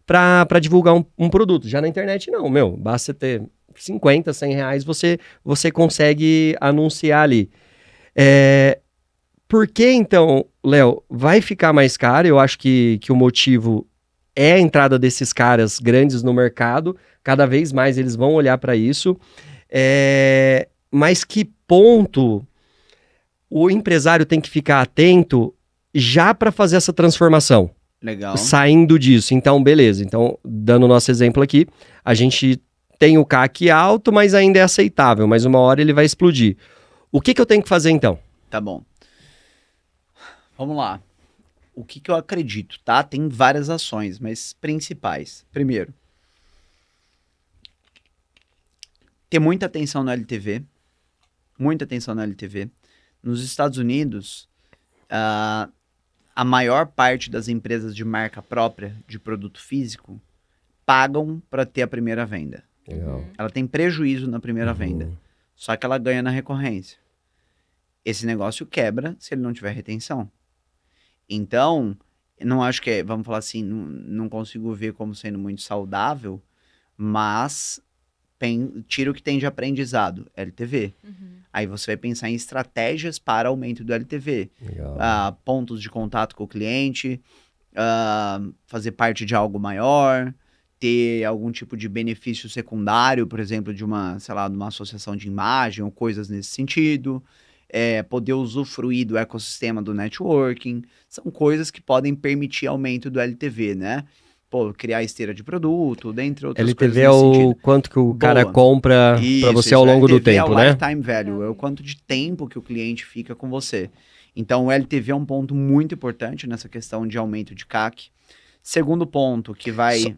pra divulgar um produto. Já na internet, não, basta você ter 50, 100 reais, você consegue anunciar ali. Por que, então, Léo, vai ficar mais caro? Eu acho que o motivo é a entrada desses caras grandes no mercado, cada vez mais eles vão olhar para isso. Mas que ponto o empresário tem que ficar atento já para fazer essa transformação, Legal. saindo disso? Então, beleza. Então, dando o nosso exemplo aqui, a gente tem o CAC alto, mas ainda é aceitável, mas uma hora ele vai explodir. O que eu tenho que fazer, então? Tá bom. Vamos lá. O que eu acredito, tá? Tem várias ações, mas principais. Primeiro, ter muita atenção no LTV. Muita atenção no LTV. Nos Estados Unidos, a maior parte das empresas de marca própria, de produto físico, pagam para ter a primeira venda. Legal. Ela tem prejuízo na primeira venda, só que ela ganha na recorrência. Esse negócio quebra se ele não tiver retenção. Então, eu não acho que vamos falar assim, não consigo ver como sendo muito saudável, mas tira o que tem de aprendizado, LTV. Aí você vai pensar em estratégias para aumento do LTV. Legal. Pontos de contato com o cliente, fazer parte de algo maior, ter algum tipo de benefício secundário, por exemplo, de uma associação de imagem ou coisas nesse sentido. Poder usufruir do ecossistema do networking. São coisas que podem permitir aumento do LTV, né? Criar esteira de produto, dentre outras coisas LTV é nesse o sentido. quanto que o cara Boa. compra para você ao longo do LTV tempo, é o né? lifetime value, é o quanto de tempo que o cliente fica com você. Então, o LTV é um ponto muito importante nessa questão de aumento de CAC. Segundo ponto, que vai...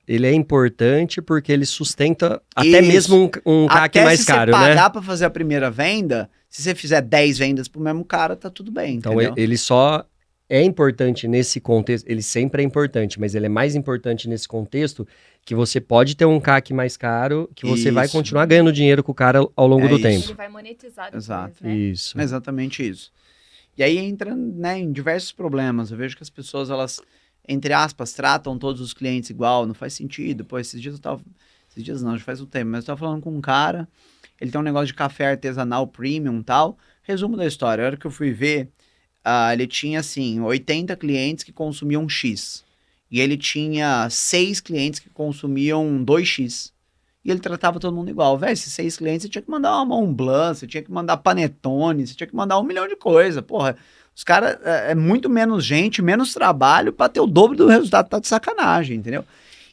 Ele é importante porque ele sustenta até Isso. mesmo um CAC Até mais se caro, você né? pagar para fazer a primeira venda, se você fizer 10 vendas pro mesmo cara, tá tudo bem, Então, entendeu? ele só é importante nesse contexto, ele sempre é importante, mas ele é mais importante nesse contexto que você pode ter um CAC mais caro, que você vai Isso. continuar ganhando dinheiro com o cara ao longo do isso. tempo. Ele vai monetizar depois, Exato. né? Isso. Exatamente isso. E aí entra, né, em diversos problemas. Eu vejo que as pessoas, elas, entre aspas, tratam todos os clientes igual, não faz sentido. Pô, esses dias não, já faz um tempo, mas eu tava falando com um cara, ele tem um negócio de café artesanal premium e tal. Resumo da história, a hora que eu fui ver, ele tinha, assim, 80 clientes que consumiam X. E ele tinha 6 clientes que consumiam 2X. E ele tratava todo mundo igual. Velho, esses 6 clientes, você tinha que mandar uma Mont Blanc, você tinha que mandar panetone, você tinha que mandar 1 milhão de coisas. Porra, os caras, é muito menos gente, menos trabalho pra ter o dobro do resultado. Tá de sacanagem, entendeu?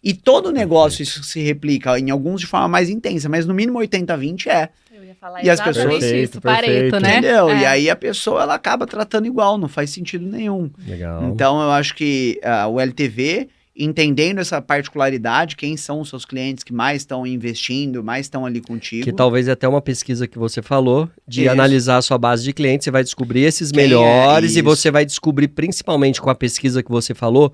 E todo negócio isso se replica, em alguns de forma mais intensa, mas no mínimo 80-20 é. Eu ia falar E as exatamente pessoas- isso, Pareto, né? Entendeu? E É. aí a pessoa, ela acaba tratando igual, não faz sentido nenhum. Legal. Então, eu acho que o LTV, entendendo essa particularidade, quem são os seus clientes que mais estão investindo, mais estão ali contigo. Que talvez até uma pesquisa que você falou, de Isso. analisar a sua base de clientes, você vai descobrir esses Quem é, melhores e isso. você vai descobrir, principalmente com a pesquisa que você falou,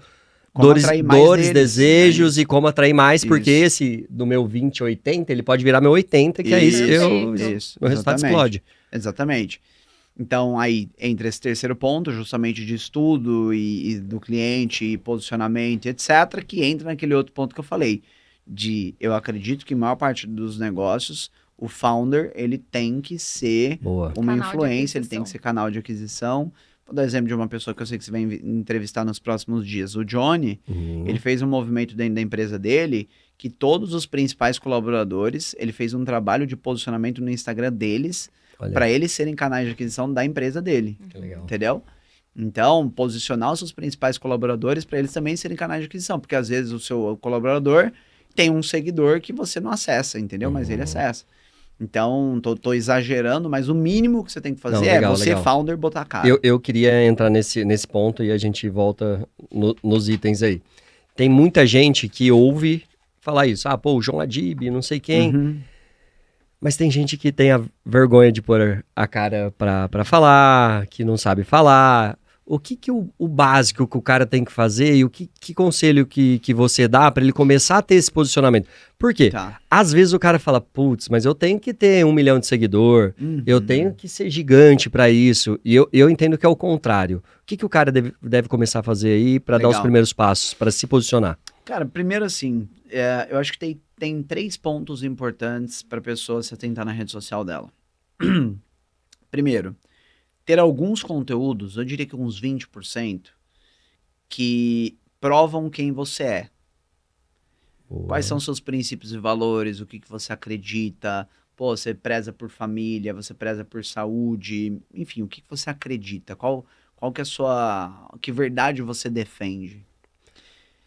Como dores, atrair mais dores deles, desejos né? e como atrair mais, porque Isso. esse do meu 20-80, ele pode virar meu 80, que aí Isso, Perfeito. meu resultado exatamente. explode. Exatamente. Então, aí, entra esse terceiro ponto, justamente de estudo e do cliente, e posicionamento, etc., que entra naquele outro ponto que eu falei, eu acredito que a maior parte dos negócios, o founder, ele tem que ser Boa. uma Canal de influência, ele tem aquisição. que ser canal de aquisição. Vou dar exemplo de uma pessoa que eu sei que você vai entrevistar nos próximos dias. O Johnny, Uhum. ele fez um movimento dentro da empresa dele que todos os principais colaboradores, ele fez um trabalho de posicionamento no Instagram deles Olha, para eles serem canais de aquisição da empresa dele, que legal. entendeu? Então, posicionar os seus principais colaboradores para eles também serem canais de aquisição, porque às vezes o seu colaborador tem um seguidor que você não acessa, entendeu? Mas ele acessa. Então, tô exagerando, mas o mínimo que você tem que fazer Não, é legal, você, legal. founder, botar a cara. Eu queria entrar nesse ponto e a gente volta nos itens aí. Tem muita gente que ouve falar isso. Ah, pô, o João Adib, não sei quem. Uhum. Mas tem gente que tem a vergonha de pôr a cara pra falar, que não sabe falar. O que o básico que o cara tem que fazer e que conselho que você dá pra ele começar a ter esse posicionamento? Por quê? Tá. Às vezes o cara fala, putz, mas eu tenho que ter 1 milhão de seguidor, Uhum. eu tenho que ser gigante pra isso. E eu entendo que é o contrário. O que o cara deve começar a fazer aí pra dar os Legal. primeiros passos, pra se posicionar? Cara, primeiro assim, eu acho que tem 3 pontos importantes para a pessoa se atentar na rede social dela. Primeiro, ter alguns conteúdos, eu diria que uns 20%, que provam quem você é. Quais são seus princípios e valores, o que você acredita, pô, você preza por família, você preza por saúde, enfim, o que você acredita, qual que é a sua, que verdade você defende.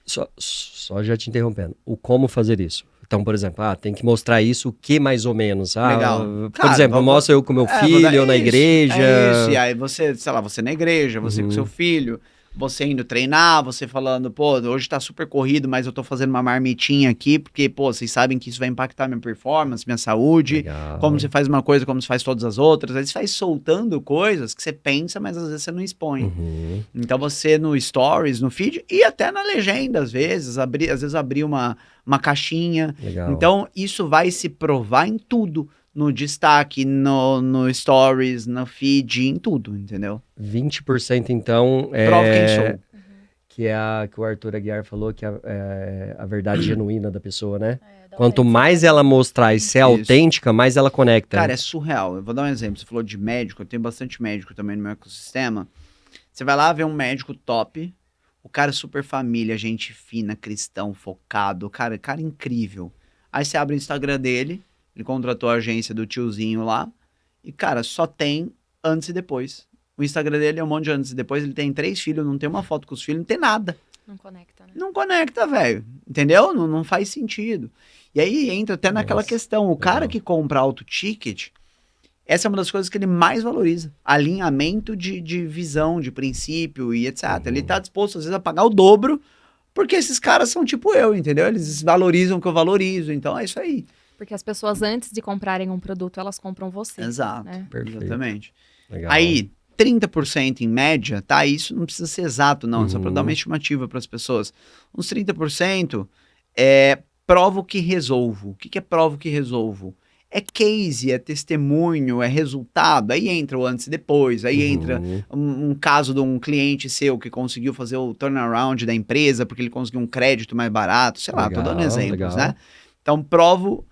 Só já te interrompendo. O como fazer isso? Então, por exemplo, tem que mostrar isso, o que mais ou menos? Legal. Por Cara, exemplo, mostra eu com meu filho, eu na igreja. É isso, e aí você, sei lá, você na igreja, você com Uhum. seu filho, você indo treinar, você falando, pô, hoje tá super corrido, mas eu tô fazendo uma marmitinha aqui, porque, pô, vocês sabem que isso vai impactar minha performance, minha saúde, Legal. como você faz uma coisa, como você faz todas as outras, aí você vai soltando coisas que você pensa, mas às vezes você não expõe. Uhum. Então você no stories, no feed e até na legenda, às vezes abrir uma caixinha. Legal. Então isso vai se provar em tudo. No destaque, no stories, no feed, em tudo, entendeu? 20% então Prova quem sou. que é que o Arthur Aguiar falou que é a verdade genuína da pessoa, né? Da Quanto autenticidade. mais ela mostrar e ser Isso. autêntica, mais ela conecta. Cara, é surreal. Eu vou dar um exemplo. Você falou de médico, eu tenho bastante médico também no meu ecossistema. Você vai lá ver um médico top, o cara super família, gente fina, cristão, focado, cara incrível. Aí você abre o Instagram dele, ele contratou a agência do tiozinho lá, e cara, só tem antes e depois. O Instagram dele é um monte de antes e depois, ele tem 3 filhos, não tem uma foto com os filhos, não tem nada. Não conecta, né? Não conecta, velho. Entendeu? Não faz sentido. E aí entra até naquela Nossa, questão. O cara legal. que compra auto ticket, essa é uma das coisas que ele mais valoriza. Alinhamento de visão, de princípio e etc. Ele tá disposto, às vezes, a pagar o dobro, porque esses caras são tipo eu, entendeu? Eles valorizam o que eu valorizo. Então é isso aí. Porque as pessoas, antes de comprarem um produto, elas compram você. Exato. né? Perfeito. Exatamente. Legal. Aí, 30% em média, tá? Isso não precisa ser exato, não. Só para Uhum. dar uma estimativa para as pessoas. Uns 30% provo que resolvo. O que é provo que resolvo? É case, é testemunho, é resultado. Aí entra o antes e depois. Aí entra um caso de um cliente seu que conseguiu fazer o turnaround da empresa porque ele conseguiu um crédito mais barato. Sei lá, tô dando Legal, exemplos, legal. né? Então, provo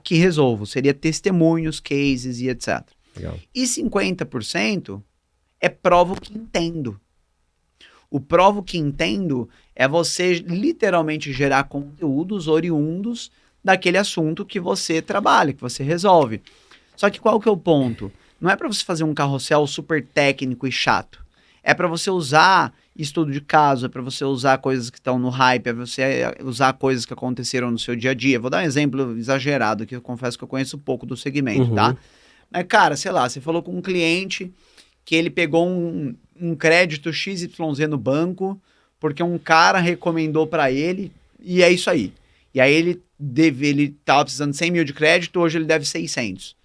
que resolvo. Seria testemunhos, cases e etc. Legal. E 50% é provo que entendo. O provo que entendo é você literalmente gerar conteúdos oriundos daquele assunto que você trabalha, que você resolve. Só que qual que é o ponto? Não é para você fazer um carrossel super técnico e chato. É para você usar estudo de caso, é para você usar coisas que estão no hype, é você usar coisas que aconteceram no seu dia a dia. Vou dar um exemplo exagerado, que eu confesso que eu conheço pouco do segmento, tá? Mas, cara, sei lá, você falou com um cliente que ele pegou um crédito XYZ no banco, porque um cara recomendou para ele, e é isso aí. E aí ele tava precisando de 100 mil de crédito, hoje ele deve 600.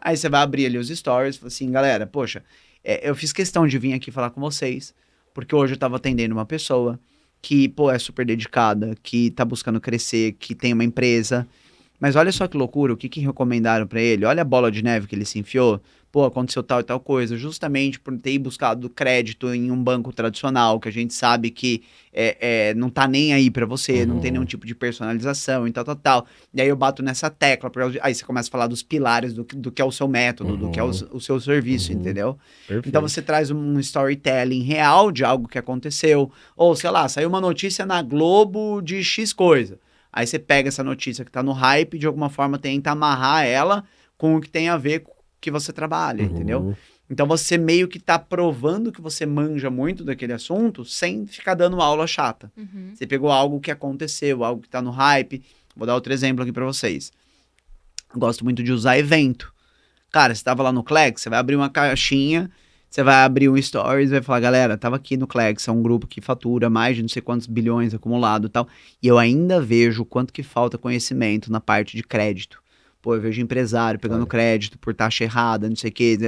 Aí você vai abrir ali os stories e fala assim, galera, poxa, eu fiz questão de vir aqui falar com vocês, porque hoje eu tava atendendo uma pessoa que, pô, é super dedicada, que tá buscando crescer, que tem uma empresa. Mas olha só que loucura, o que recomendaram pra ele? Olha a bola de neve que ele se enfiou. Pô, aconteceu tal e tal coisa, justamente por ter buscado crédito em um banco tradicional, que a gente sabe que não tá nem aí pra você, não tem nenhum tipo de personalização e tal. E aí eu bato nessa tecla, aí você começa a falar dos pilares do que é o seu método, do que é o seu serviço, entendeu? Perfeito. Então você traz um storytelling real de algo que aconteceu, ou sei lá, saiu uma notícia na Globo de X coisa. Aí você pega essa notícia que tá no hype e de alguma forma tenta amarrar ela com o que tem a ver com o que você trabalha, entendeu? Então você meio que tá provando que você manja muito daquele assunto sem ficar dando aula chata. Você pegou algo que aconteceu, algo que tá no hype. Vou dar outro exemplo aqui pra vocês. Eu gosto muito de usar evento. Cara, você tava lá no Clex, você vai abrir uma caixinha, você vai abrir um stories e vai falar, galera, tava aqui no Clex, é um grupo que fatura mais de não sei quantos bilhões acumulado e tal, e eu ainda vejo o quanto que falta conhecimento na parte de crédito. Pô, eu vejo empresário pegando crédito por taxa errada, não sei o que.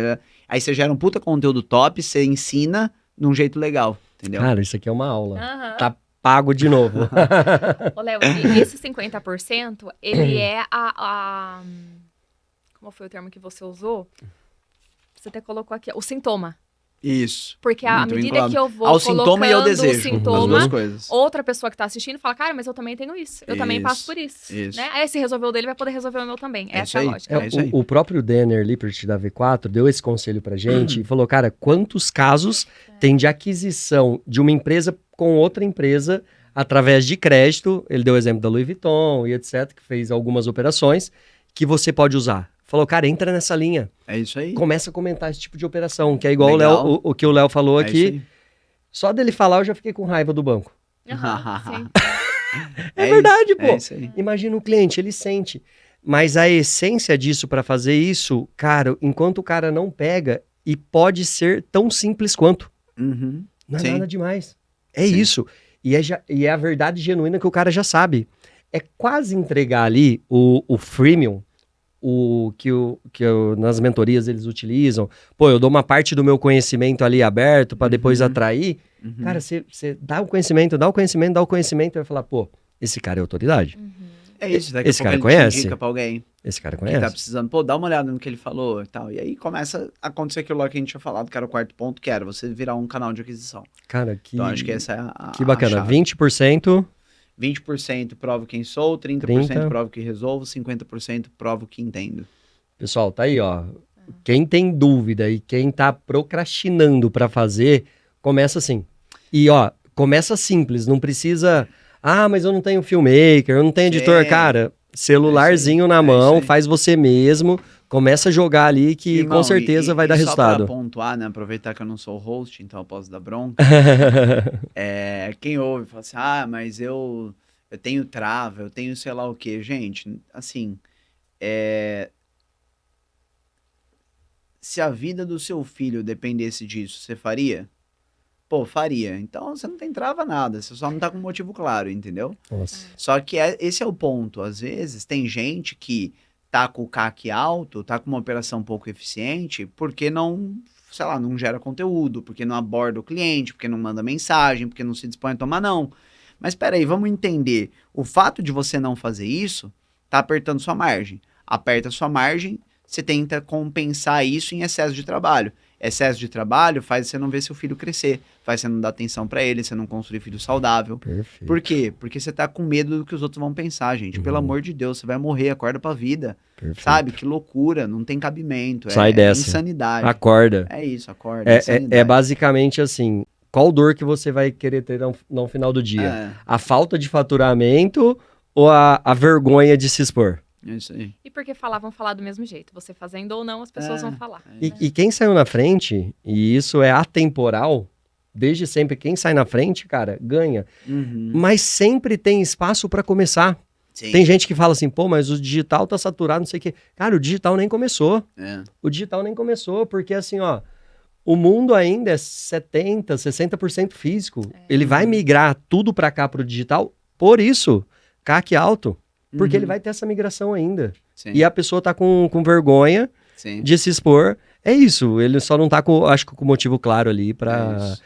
Aí você gera um puta conteúdo top, você ensina de um jeito legal, entendeu? Cara, isso aqui é uma aula. Tá pago de novo. Ô, Léo, e esse 50%, ele é como foi o termo que você usou? Você até colocou aqui, o sintoma. Isso. Porque à muito medida vinculado que eu vou ao sintoma e ao colocando desejo, o as sintoma, duas coisas. outra pessoa que tá assistindo fala, cara, mas eu também tenho isso. Eu também passo por isso. Né? Aí se resolver o dele, vai poder resolver o meu também. Essa é a lógica. É isso aí. O próprio Denner Lippert da V4 deu esse conselho pra gente e falou, cara, quantos casos tem de aquisição de uma empresa com outra empresa através de crédito? Ele deu o exemplo da Louis Vuitton e etc, que fez algumas operações que você pode usar. Falou, cara, entra nessa linha. É isso aí. Começa a comentar esse tipo de operação, que é igual o que o Léo falou É aqui. Só dele falar, eu já fiquei com raiva do banco. Sim. É verdade, pô. É isso aí. Imagina o cliente, ele sente. Mas a essência disso para fazer isso, cara, enquanto o cara não pega, e pode ser tão simples quanto. Uhum. Não é Sim. nada demais. É Sim. isso. E é a verdade genuína que o cara já sabe. É quase entregar ali o freemium, nas mentorias eles utilizam. Pô, eu dou uma parte do meu conhecimento ali aberto para depois atrair. Cara, você dá o conhecimento, dá o conhecimento e vai falar, pô, esse cara é autoridade. É isso, daqui Esse a pouco cara ele conhece? te indica pra alguém Esse cara que conhece. tá precisando. Pô, dá uma olhada no que ele falou e tal. E aí começa a acontecer aquilo lá que a gente tinha falado, que era o quarto ponto, que era você virar um canal de aquisição. Cara, que, Então acho que essa é a que bacana. a chave. 20%. 20% provo quem sou, 30% 30. provo que resolvo, 50% provo que entendo. Pessoal, tá aí, ó. Quem tem dúvida e quem tá procrastinando pra fazer, começa assim. E, ó, começa simples, não precisa... Ah, mas eu não tenho filmmaker, eu não tenho editor. Sim. Cara, celularzinho na isso mão, aí. faz você mesmo, começa a jogar ali que Irmão, com certeza vai dar Só resultado. pra pontuar, né? Aproveitar que eu não sou host, então eu posso dar bronca. Quem ouve fala assim, ah, mas eu tenho trava, eu tenho sei lá o quê. Gente, assim, se a vida do seu filho dependesse disso, você faria? Pô, faria. Então você não tem trava nada, você só não tá com motivo claro, entendeu? Nossa. Só que esse é o ponto. Às vezes tem gente que tá com o CAC alto, tá com uma operação pouco eficiente, porque não, sei lá, não gera conteúdo, porque não aborda o cliente, porque não manda mensagem, porque não se dispõe a tomar não. Mas peraí, vamos entender. O fato de você não fazer isso, tá apertando sua margem. Aperta sua margem, você tenta compensar isso em excesso de trabalho. excesso de trabalho faz você não ver seu filho crescer, faz você não dar atenção pra ele, você não construir filho saudável. Perfeito. Por quê? Porque você tá com medo do que os outros vão pensar, gente. Pelo amor de Deus, você vai morrer, acorda pra vida. Perfeito. Sabe? Que loucura, não tem cabimento. Sai dessa. Insanidade. Acorda. É isso, acorda. Insanidade. É basicamente assim, qual dor que você vai querer ter no final do dia? É, A falta de faturamento ou a vergonha de se expor? é isso aí. E porque vão falar do mesmo jeito. Você fazendo ou não, as pessoas vão falar. E quem saiu na frente, e isso é atemporal, desde sempre, quem sai na frente, cara, ganha. Uhum. Mas sempre tem espaço pra começar. Sim. Tem gente que fala assim, pô, mas o digital tá saturado, não sei o quê. Cara, o digital nem começou. É. O digital nem começou, porque assim, ó, o mundo ainda é 70%, 60% físico. Ele vai migrar tudo pra cá, pro digital, por isso, CAC alto. Porque ele vai ter essa migração ainda. Sim. E a pessoa tá com vergonha Sim. de se expor. É isso, ele só não tá com, acho que com o motivo claro ali É pra isso.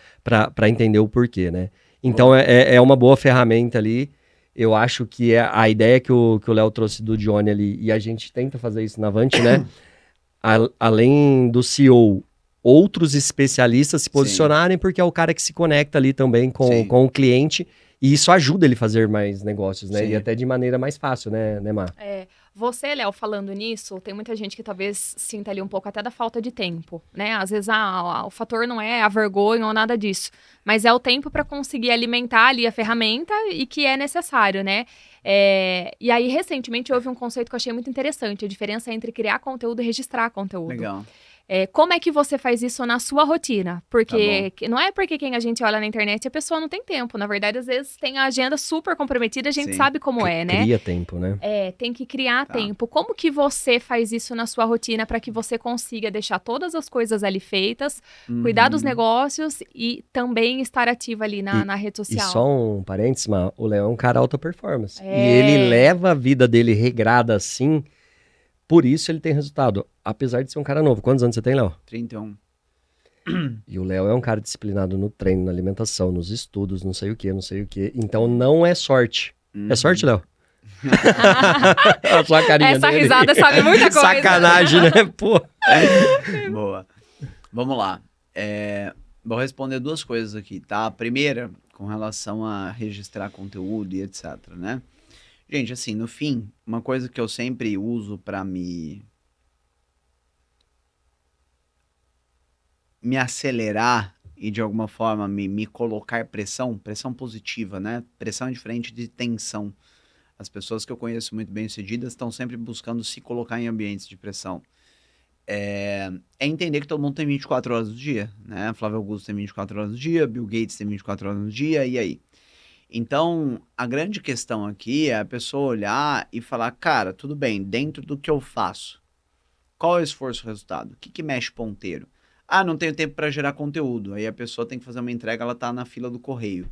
pra entender o porquê, né? Então é uma boa ferramenta ali. Eu acho que é a ideia que o Léo trouxe do Johnny ali, e a gente tenta fazer isso na Avante, né? Além do CEO, outros especialistas se posicionarem, porque é o cara que se conecta ali também Sim. com o cliente, e isso ajuda ele a fazer mais negócios, né? Sim. E até de maneira mais fácil, né, Mar? Você, Léo, falando nisso, tem muita gente que talvez sinta ali um pouco até da falta de tempo, né? Às vezes o fator não é a vergonha ou nada disso, mas é o tempo para conseguir alimentar ali a ferramenta e que é necessário, né? E aí, recentemente, houve um conceito que eu achei muito interessante, a diferença entre criar conteúdo e registrar conteúdo. Legal. Como é que você faz isso na sua rotina? Porque Tá não é porque quem a gente olha na internet a pessoa não tem tempo. Na verdade, às vezes tem a agenda super comprometida, a gente Sim. sabe como é, né? Cria tempo, né? Tem que criar Tá. tempo. Como que você faz isso na sua rotina para que você consiga deixar todas as coisas ali feitas, cuidar dos negócios e também estar ativa ali na rede E social? só um parênteses, Mar, o Léo é um cara alta performance. E É. ele leva a vida dele regrada assim, por isso ele tem resultado. Apesar de ser um cara novo. Quantos anos você tem, Léo? 31. E o Léo é um cara disciplinado no treino, na alimentação, nos estudos, não sei o quê. Então não é sorte. É sorte, Léo? Só a carinha Essa dele. risada sabe muita coisa. Sacanagem, né? Pô. Boa. Vamos lá. Vou responder duas coisas aqui, tá? A primeira, com relação a registrar conteúdo e etc, né? Gente, assim, no fim, uma coisa que eu sempre uso pra me acelerar e de alguma forma me colocar pressão positiva, né? Pressão é diferente de tensão. As pessoas que eu conheço muito bem-sucedidas estão sempre buscando se colocar em ambientes de pressão. É entender que todo mundo tem 24 horas do dia, né? Flávio Augusto tem 24 horas do dia, Bill Gates tem 24 horas do dia, e aí? Então, a grande questão aqui é a pessoa olhar e falar, cara, tudo bem, dentro do que eu faço, qual é o esforço e o resultado? O que mexe ponteiro? Ah, não tenho tempo para gerar conteúdo. Aí a pessoa tem que fazer uma entrega, ela tá na fila do correio.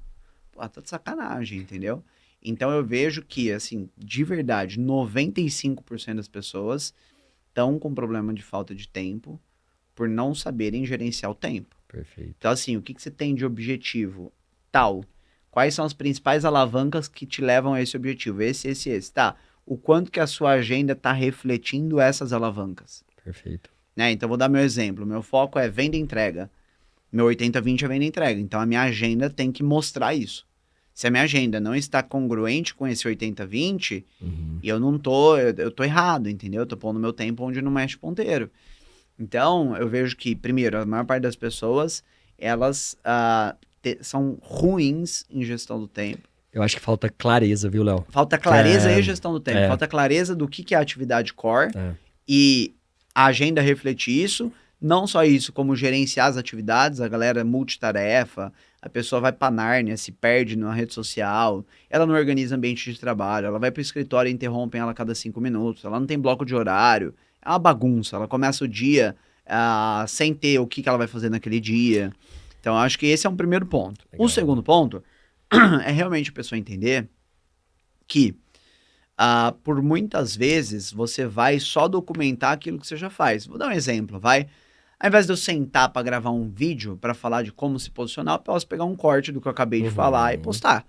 Pô, tá de sacanagem, entendeu? Então eu vejo que, assim, de verdade, 95% das pessoas estão com problema de falta de tempo por não saberem gerenciar o tempo. Perfeito. Então, assim, o que você tem de objetivo? Tal. Quais são as principais alavancas que te levam a esse objetivo? Esse. Tá. O quanto que a sua agenda tá refletindo essas alavancas? Perfeito. Né? Então, vou dar meu exemplo. Meu foco é venda e entrega. Meu 80-20 é venda e entrega. Então, a minha agenda tem que mostrar isso. Se a minha agenda não está congruente com esse 80-20, e eu não tô, eu tô errado, entendeu? Eu tô pondo meu tempo onde não mexe ponteiro. Então, eu vejo que, primeiro, a maior parte das pessoas, elas são ruins em gestão do tempo. Eu acho que falta clareza, viu, Léo? Falta clareza e gestão do tempo. Falta clareza do que é a atividade core e a agenda reflete isso. Não só isso, como gerenciar as atividades, a galera multitarefa, a pessoa vai pra Nárnia, se perde na rede social, ela não organiza ambiente de trabalho, ela vai pro escritório e interrompem ela a cada 5 minutos, ela não tem bloco de horário, é uma bagunça, ela começa o dia sem ter o que ela vai fazer naquele dia. Então, eu acho que esse é um primeiro ponto. Legal. O segundo ponto é realmente a pessoa entender que por muitas vezes você vai só documentar aquilo que você já faz. Vou dar um exemplo, vai. Ao invés de eu sentar para gravar um vídeo para falar de como se posicionar, eu posso pegar um corte do que eu acabei de falar e postar.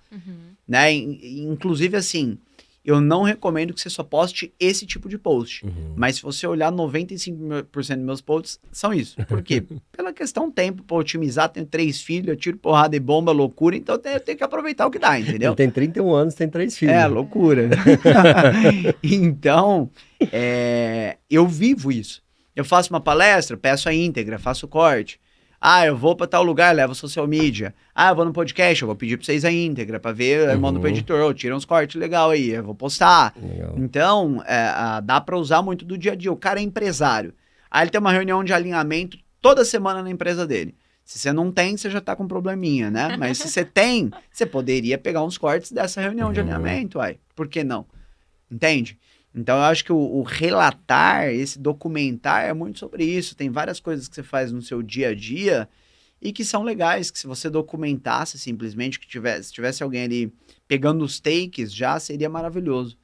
Né? Inclusive, assim, eu não recomendo que você só poste esse tipo de post. Uhum. Mas se você olhar, 95% dos meus posts são isso. Por quê? Pela questão tempo, pra otimizar, tenho 3 filhos, eu tiro porrada e bomba, loucura, então eu tenho que aproveitar o que dá, entendeu? Ele tem 31 anos, tem 3 filhos. É, loucura. Então, eu vivo isso. Eu faço uma palestra, peço a íntegra, faço corte. Ah, eu vou pra tal lugar, levo social media. Ah, eu vou no podcast, eu vou pedir pra vocês a íntegra, pra ver, eu mando pro editor, tira uns cortes legal aí, eu vou postar. Legal. Então, dá pra usar muito do dia a dia. O cara é empresário. Aí ele tem uma reunião de alinhamento toda semana na empresa dele. Se você não tem, você já tá com um probleminha, né? Mas se você tem, você poderia pegar uns cortes dessa reunião de alinhamento, uai. Por que não? Entende? Então, eu acho que o relatar, esse documentar é muito sobre isso. Tem várias coisas que você faz no seu dia a dia e que são legais, que se você documentasse simplesmente, se tivesse alguém ali pegando os takes, já seria maravilhoso.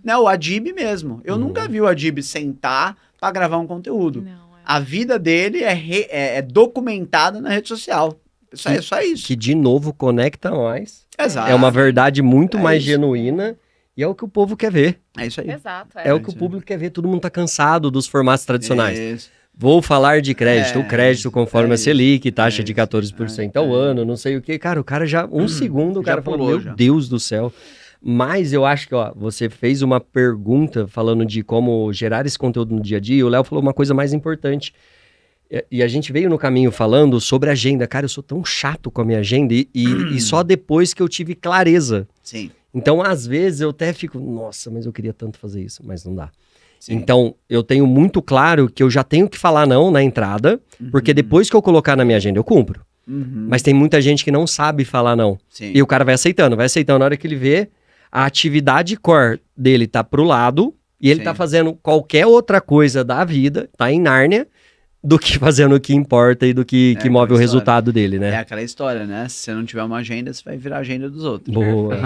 Né, o Adib mesmo. Eu nunca vi o Adib sentar para gravar um conteúdo. Não, A vida dele é documentada na rede social. É só isso. Que, de novo, conecta mais. Exato. É uma verdade muito É mais isso. genuína e é o que o povo quer ver. É isso aí. Exato. É o que o público quer ver. Todo mundo tá cansado dos formatos tradicionais. Isso. Vou falar de crédito. O crédito conforme a isso, Selic, taxa é de isso, 14% ao ano, não sei o que. Cara, o cara já... Um segundo o já cara falou, pulou, meu já. Deus do céu. Mas eu acho que, ó, você fez uma pergunta falando de como gerar esse conteúdo no dia a dia, e o Léo falou uma coisa mais importante. E a gente veio no caminho falando sobre agenda. Cara, eu sou tão chato com a minha agenda e só depois que eu tive clareza. Sim. Então, às vezes, eu até fico, nossa, mas eu queria tanto fazer isso, mas não dá. Sim. Então, eu tenho muito claro que eu já tenho que falar não na entrada, porque depois que eu colocar na minha agenda, eu cumpro. Mas tem muita gente que não sabe falar não. Sim. E o cara vai aceitando. Na hora que ele vê, a atividade core dele tá pro lado, e ele Sim. tá fazendo qualquer outra coisa da vida, tá em Nárnia, do que fazendo o que importa e do que É, move o aquela resultado dele, É né? aquela história, né? Se você não tiver uma agenda, você vai virar a agenda dos outros. Boa.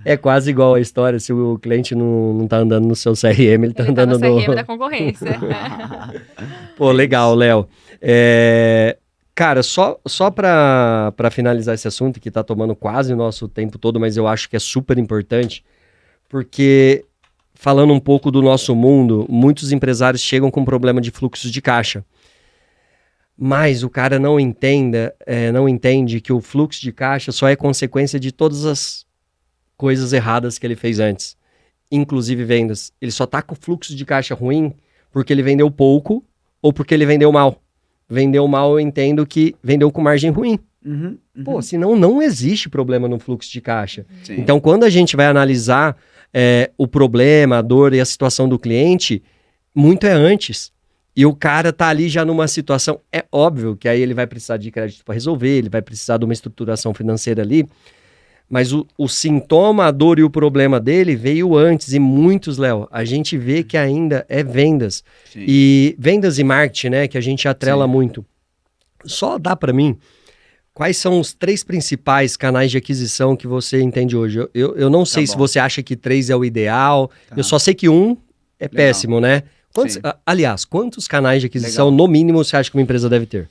É quase igual a história, se o cliente não tá andando no seu CRM, ele tá Ele tá andando no no... CRM da concorrência. Pô, legal, Léo. Cara, só pra finalizar esse assunto, que tá tomando quase o nosso tempo todo, mas eu acho que é super importante, porque falando um pouco do nosso mundo, muitos empresários chegam com problema de fluxo de caixa. Mas o cara não entende que o fluxo de caixa só é consequência de todas as coisas erradas que ele fez antes. Inclusive vendas. Ele só tá com fluxo de caixa ruim porque ele vendeu pouco ou porque ele vendeu mal. Vendeu mal, eu entendo que vendeu com margem ruim. Pô, senão não existe problema no fluxo de caixa. Sim. Então, quando a gente vai analisar o problema, a dor e a situação do cliente, muito é antes. E o cara tá ali já numa situação, é óbvio que aí ele vai precisar de crédito para resolver, ele vai precisar de uma estruturação financeira ali, mas o sintoma, a dor e o problema dele veio antes, e muitos, Léo, a gente vê que ainda é vendas. Sim. E vendas e marketing, né, que a gente atrela Sim. muito. Só dá para mim, quais são os 3 principais canais de aquisição que você entende hoje? Eu não sei se bom. você acha que 3 é o ideal, Tá. eu só sei que um é Legal. péssimo, né? Sim. Aliás, quantos canais de aquisição, Legal. no mínimo, você acha que uma empresa deve ter?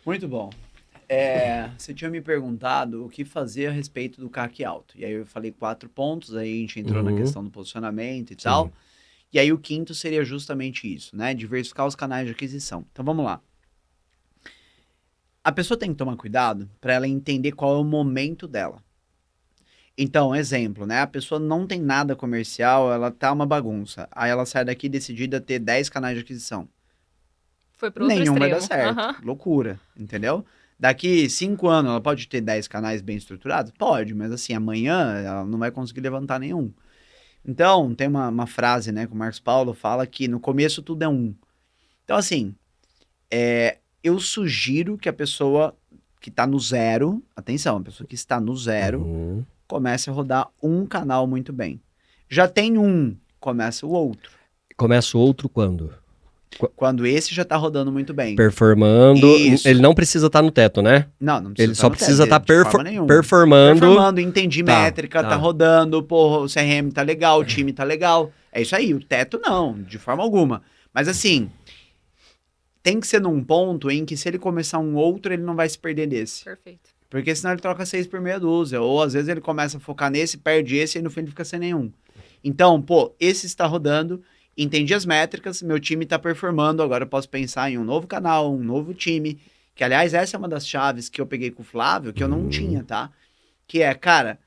Muito bom. Você tinha me perguntado o que fazer a respeito do CAC alto. E aí eu falei 4 pontos, aí a gente entrou na questão do posicionamento e tal. E aí o quinto seria justamente isso, né? Diversificar os canais de aquisição. Então vamos lá. A pessoa tem que tomar cuidado para ela entender qual é o momento dela. Então, exemplo, né? A pessoa não tem nada comercial, ela tá uma bagunça. Aí ela sai daqui decidida a ter 10 canais de aquisição. Foi pro outro Nenhum vai extremo. dar certo. Aham. Loucura, entendeu? Daqui 5 anos, ela pode ter 10 canais bem estruturados? Pode, mas assim, amanhã ela não vai conseguir levantar nenhum. Então, tem uma frase, né, que o Marcos Paulo fala que no começo tudo é um. Então, assim, eu sugiro que a pessoa que tá no zero, atenção, a pessoa que está no zero, comece a rodar um canal muito bem. Já tem um, começa o outro. Começa o outro quando? Quando esse já tá rodando muito bem. Performando. Isso. Ele não precisa estar no teto, né? Não precisa Ele só no precisa teto, estar de forma nenhuma. performando. Entendi Tá, métrica, tá. tá rodando, porra, o CRM tá legal, o time tá legal. É isso aí, o teto não, de forma alguma. Mas assim, tem que ser num ponto em que se ele começar um outro, ele não vai se perder desse. Perfeito. Porque senão ele troca 6 por meia dúzia. Ou às vezes ele começa a focar nesse, perde esse e no fim ele fica sem nenhum. Então, pô, esse está rodando, entendi as métricas, meu time está performando, agora eu posso pensar em um novo canal, um novo time. Que, aliás, essa é uma das chaves que eu peguei com o Flávio, que eu não tinha, tá? Que é, cara,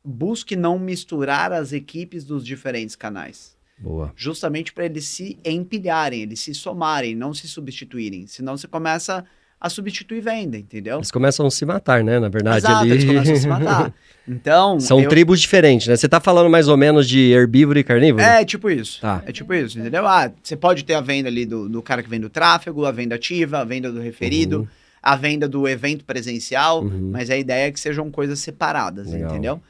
busque não misturar as equipes dos diferentes canais. Boa. Justamente para eles se empilharem, eles se somarem, não se substituírem. Senão você começa a substituir venda, entendeu? Eles começam a se matar, né? Na verdade, Exato, ali... eles começam a se matar. Então, São tribos diferentes, né? Você tá falando mais ou menos de herbívoro e carnívoro? É tipo isso. Tá. É tipo isso, entendeu? Ah, você pode ter a venda ali do cara que vem do tráfego, a venda ativa, a venda do referido, a venda do evento presencial, mas a ideia é que sejam coisas separadas, Legal. entendeu?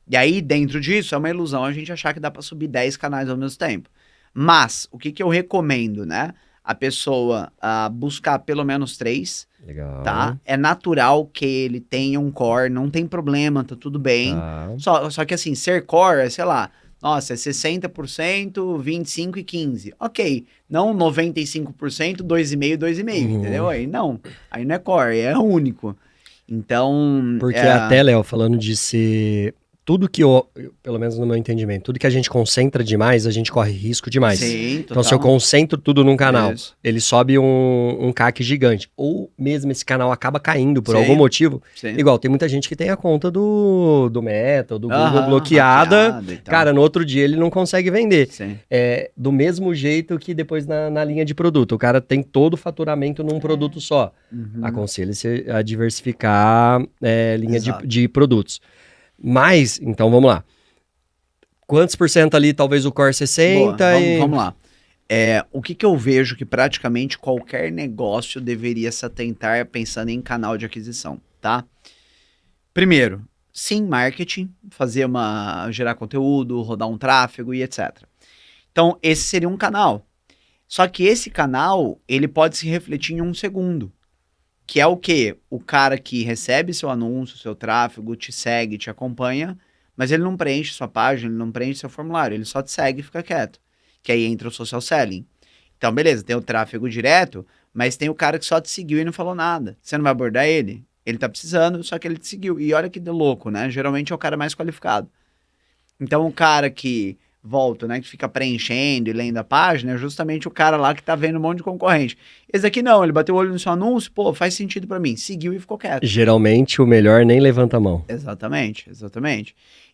E aí, dentro disso, é uma ilusão a gente achar que dá pra subir 10 canais ao mesmo tempo. Mas, o que que eu recomendo, né? A pessoa buscar pelo menos 3, Legal. tá? É natural que ele tenha um core, não tem problema, tá tudo bem. Tá. Só que assim, ser core é, sei lá, nossa, é 60%, 25 e 15. Ok, não 95%, 2,5, 2,5, entendeu? Aí não é core, é único. Então... Porque até, Léo, falando de ser... Tudo que eu, pelo menos no meu entendimento, tudo que a gente concentra demais, a gente corre risco demais. Sim, Então, se eu total. concentro tudo num canal, Isso. ele sobe um CAC gigante. Ou mesmo esse canal acaba caindo por Sim. algum motivo. Sim. Igual, tem muita gente que tem a conta do Meta, do Google Aham, bloqueada. hackeada e tal. Cara, no outro dia ele não consegue vender. Sim. É, do mesmo jeito que depois na linha de produto. O cara tem todo o faturamento num produto só. Aconselho-se a diversificar linha Exato. de produtos. Mas, então vamos lá. Quantos por cento ali, talvez o Core 60 Boa, vamos lá. O que eu vejo que praticamente qualquer negócio deveria se atentar pensando em canal de aquisição, tá? Primeiro, sim, marketing, gerar conteúdo, rodar um tráfego e etc. Então, esse seria um canal. Só que esse canal, ele pode se refletir em um segundo. Que é o quê? O cara que recebe seu anúncio, seu tráfego, te segue, te acompanha, mas ele não preenche sua página, ele não preenche seu formulário, ele só te segue e fica quieto. Que aí entra o social selling. Então, beleza, tem o tráfego direto, mas tem o cara que só te seguiu e não falou nada. Você não vai abordar ele? Ele tá precisando, só que ele te seguiu. E olha que louco, né? Geralmente é o cara mais qualificado. Então, o cara que volta, né, que fica preenchendo e lendo a página, é justamente o cara lá que tá vendo um monte de concorrente. Esse aqui não, ele bateu o olho no seu anúncio, pô, faz sentido pra mim, seguiu e ficou quieto. Geralmente o melhor nem levanta a mão. Exatamente.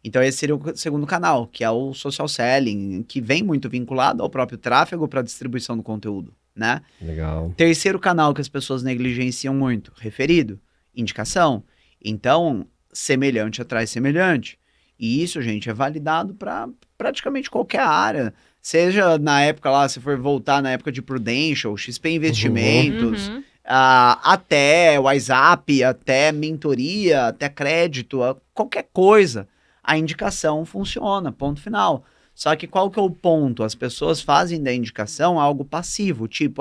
Então esse seria o segundo canal, que é o social selling, que vem muito vinculado ao próprio tráfego para distribuição do conteúdo, né? Legal. Terceiro canal que as pessoas negligenciam muito, referido, indicação. Então, semelhante atrai semelhante. E isso, gente, é validado para praticamente qualquer área. Seja na época lá, se for voltar na época de Prudential, XP Investimentos, até WhatsApp, até mentoria, até crédito, qualquer coisa. A indicação funciona, ponto final. Só que qual que é o ponto? As pessoas fazem da indicação algo passivo, tipo,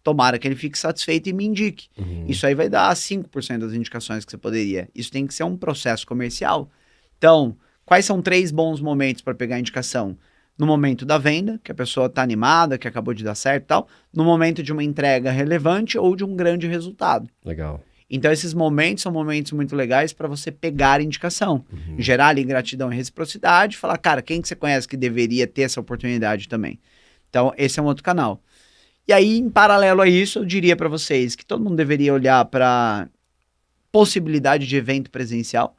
tomara que ele fique satisfeito e me indique. Isso aí vai dar 5% das indicações que você poderia. Isso tem que ser um processo comercial. Então, quais são 3 bons momentos para pegar a indicação? No momento da venda, que a pessoa está animada, que acabou de dar certo e tal. No momento de uma entrega relevante ou de um grande resultado. Legal. Então, esses momentos são momentos muito legais para você pegar a indicação. Gerar ali gratidão e reciprocidade. Falar, cara, quem que você conhece que deveria ter essa oportunidade também? Então, esse é um outro canal. E aí, em paralelo a isso, eu diria para vocês que todo mundo deveria olhar para possibilidade de evento presencial.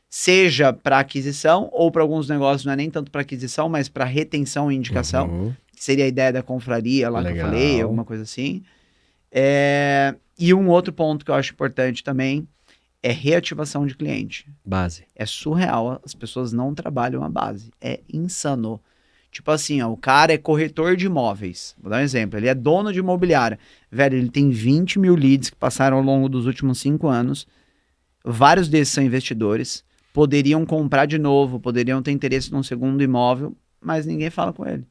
Seja para aquisição ou para alguns negócios, não é nem tanto para aquisição, mas para retenção e indicação, que seria a ideia da confraria lá que eu falei, alguma coisa assim. E um outro ponto que eu acho importante também é reativação de cliente. Base. É surreal, as pessoas não trabalham a base, é insano. Tipo assim, o cara é corretor de imóveis, vou dar um exemplo, ele é dono de imobiliária. Velho, ele tem 20 mil leads que passaram ao longo dos últimos 5 anos, vários desses são investidores, poderiam comprar de novo, poderiam ter interesse num segundo imóvel, mas ninguém fala com ele.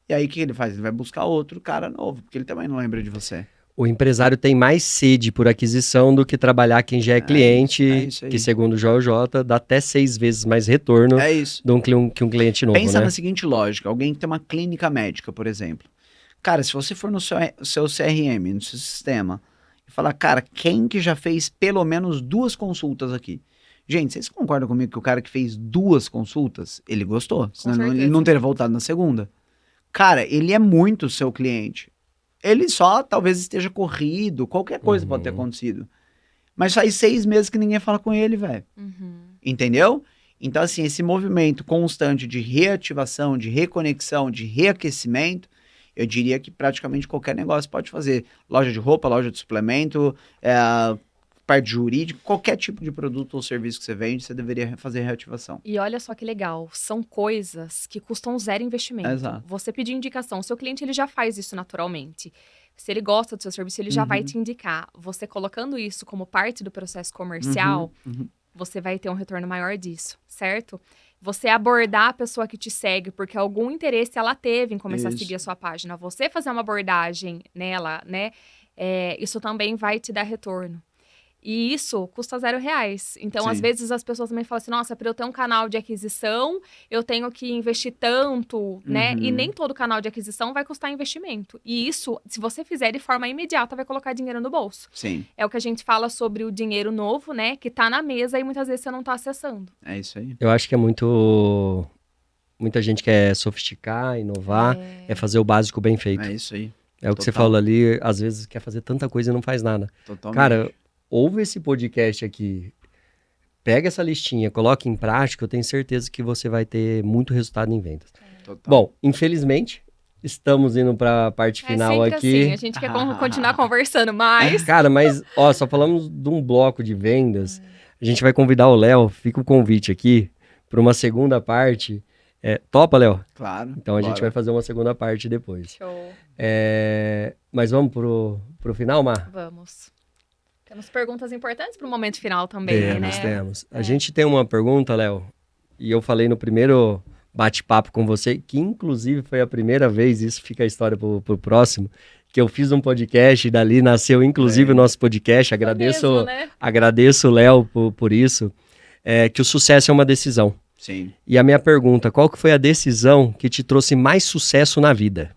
E aí o que ele faz? Ele vai buscar outro cara novo, porque ele também não lembra de você. O empresário tem mais sede por aquisição do que trabalhar quem já é cliente, isso aí. que segundo o JJ, dá até 6 vezes mais retorno É isso. que um cliente novo, Pensa né? na seguinte lógica, alguém que tem uma clínica médica, por exemplo. Cara, se você for no seu CRM, no seu sistema, falar, cara, quem que já fez pelo menos 2 consultas aqui? Gente, vocês concordam comigo que o cara que fez 2 consultas, ele gostou? Senão ele certeza. não teria voltado na segunda. Cara, ele é muito seu cliente. Ele só talvez esteja corrido, qualquer coisa pode ter acontecido. Mas faz 6 meses que ninguém fala com ele, velho. Entendeu? Então, assim, esse movimento constante de reativação, de reconexão, de reaquecimento, eu diria que praticamente qualquer negócio pode fazer. Loja de roupa, loja de suplemento, parte jurídica, qualquer tipo de produto ou serviço que você vende, você deveria fazer reativação. E olha só que legal, são coisas que custam 0 investimento. Exato. Você pedir indicação, o seu cliente ele já faz isso naturalmente. Se ele gosta do seu serviço, ele já vai te indicar. Você colocando isso como parte do processo comercial, você vai ter um retorno maior disso, certo? Você abordar a pessoa que te segue, porque algum interesse ela teve em começar a seguir a sua página. Você fazer uma abordagem nela, né? Isso também vai te dar retorno. E isso custa R$0. Então, Sim. às vezes, as pessoas também falam assim, nossa, para eu ter um canal de aquisição, eu tenho que investir tanto, né? E nem todo canal de aquisição vai custar investimento. E isso, se você fizer de forma imediata, vai colocar dinheiro no bolso. Sim, É o que a gente fala sobre o dinheiro novo, né? Que tá na mesa e muitas vezes você não tá acessando. é isso aí. Eu acho que é muito... Muita gente quer sofisticar, inovar, é fazer o básico bem feito. É isso aí. É o que você Total. falou ali, às vezes quer fazer tanta coisa e não faz nada. Totalmente. Cara, ouve esse podcast aqui, pega essa listinha, coloca em prática, eu tenho certeza que você vai ter muito resultado em vendas. Total. Bom, infelizmente, estamos indo para a parte final sempre aqui. assim, a gente quer continuar conversando mais. Cara, mas, ó, só falamos de um bloco de vendas. A gente vai convidar o Léo, fica o convite aqui, para uma segunda parte. Topa, Léo? Claro. Então a gente bora. vai fazer uma segunda parte depois. Show. Mas vamos pro final, Mar? Vamos. Temos perguntas importantes para o momento final também, né? Temos. A gente tem uma pergunta, Léo, e eu falei no primeiro bate-papo com você, que inclusive foi a primeira vez, isso fica a história pro próximo, que eu fiz um podcast e dali nasceu inclusive o nosso podcast. Mesmo, né? Agradeço o Léo por isso, que o sucesso é uma decisão. Sim. E a minha pergunta, qual que foi a decisão que te trouxe mais sucesso na vida?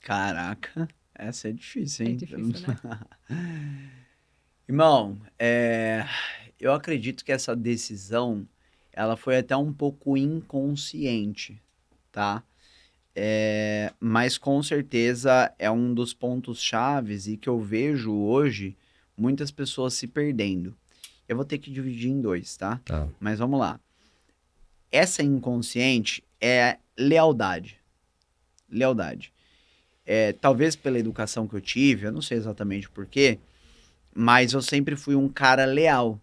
Caraca, essa é difícil, hein? É difícil, né? Irmão, eu acredito que essa decisão, ela foi até um pouco inconsciente, tá? Mas com certeza é um dos pontos chaves e que eu vejo hoje muitas pessoas se perdendo. Eu vou ter que dividir em 2, tá? Tá. Mas vamos lá. Essa inconsciente é lealdade. Lealdade. Talvez pela educação que eu tive, eu não sei exatamente por quê, mas eu sempre fui um cara leal.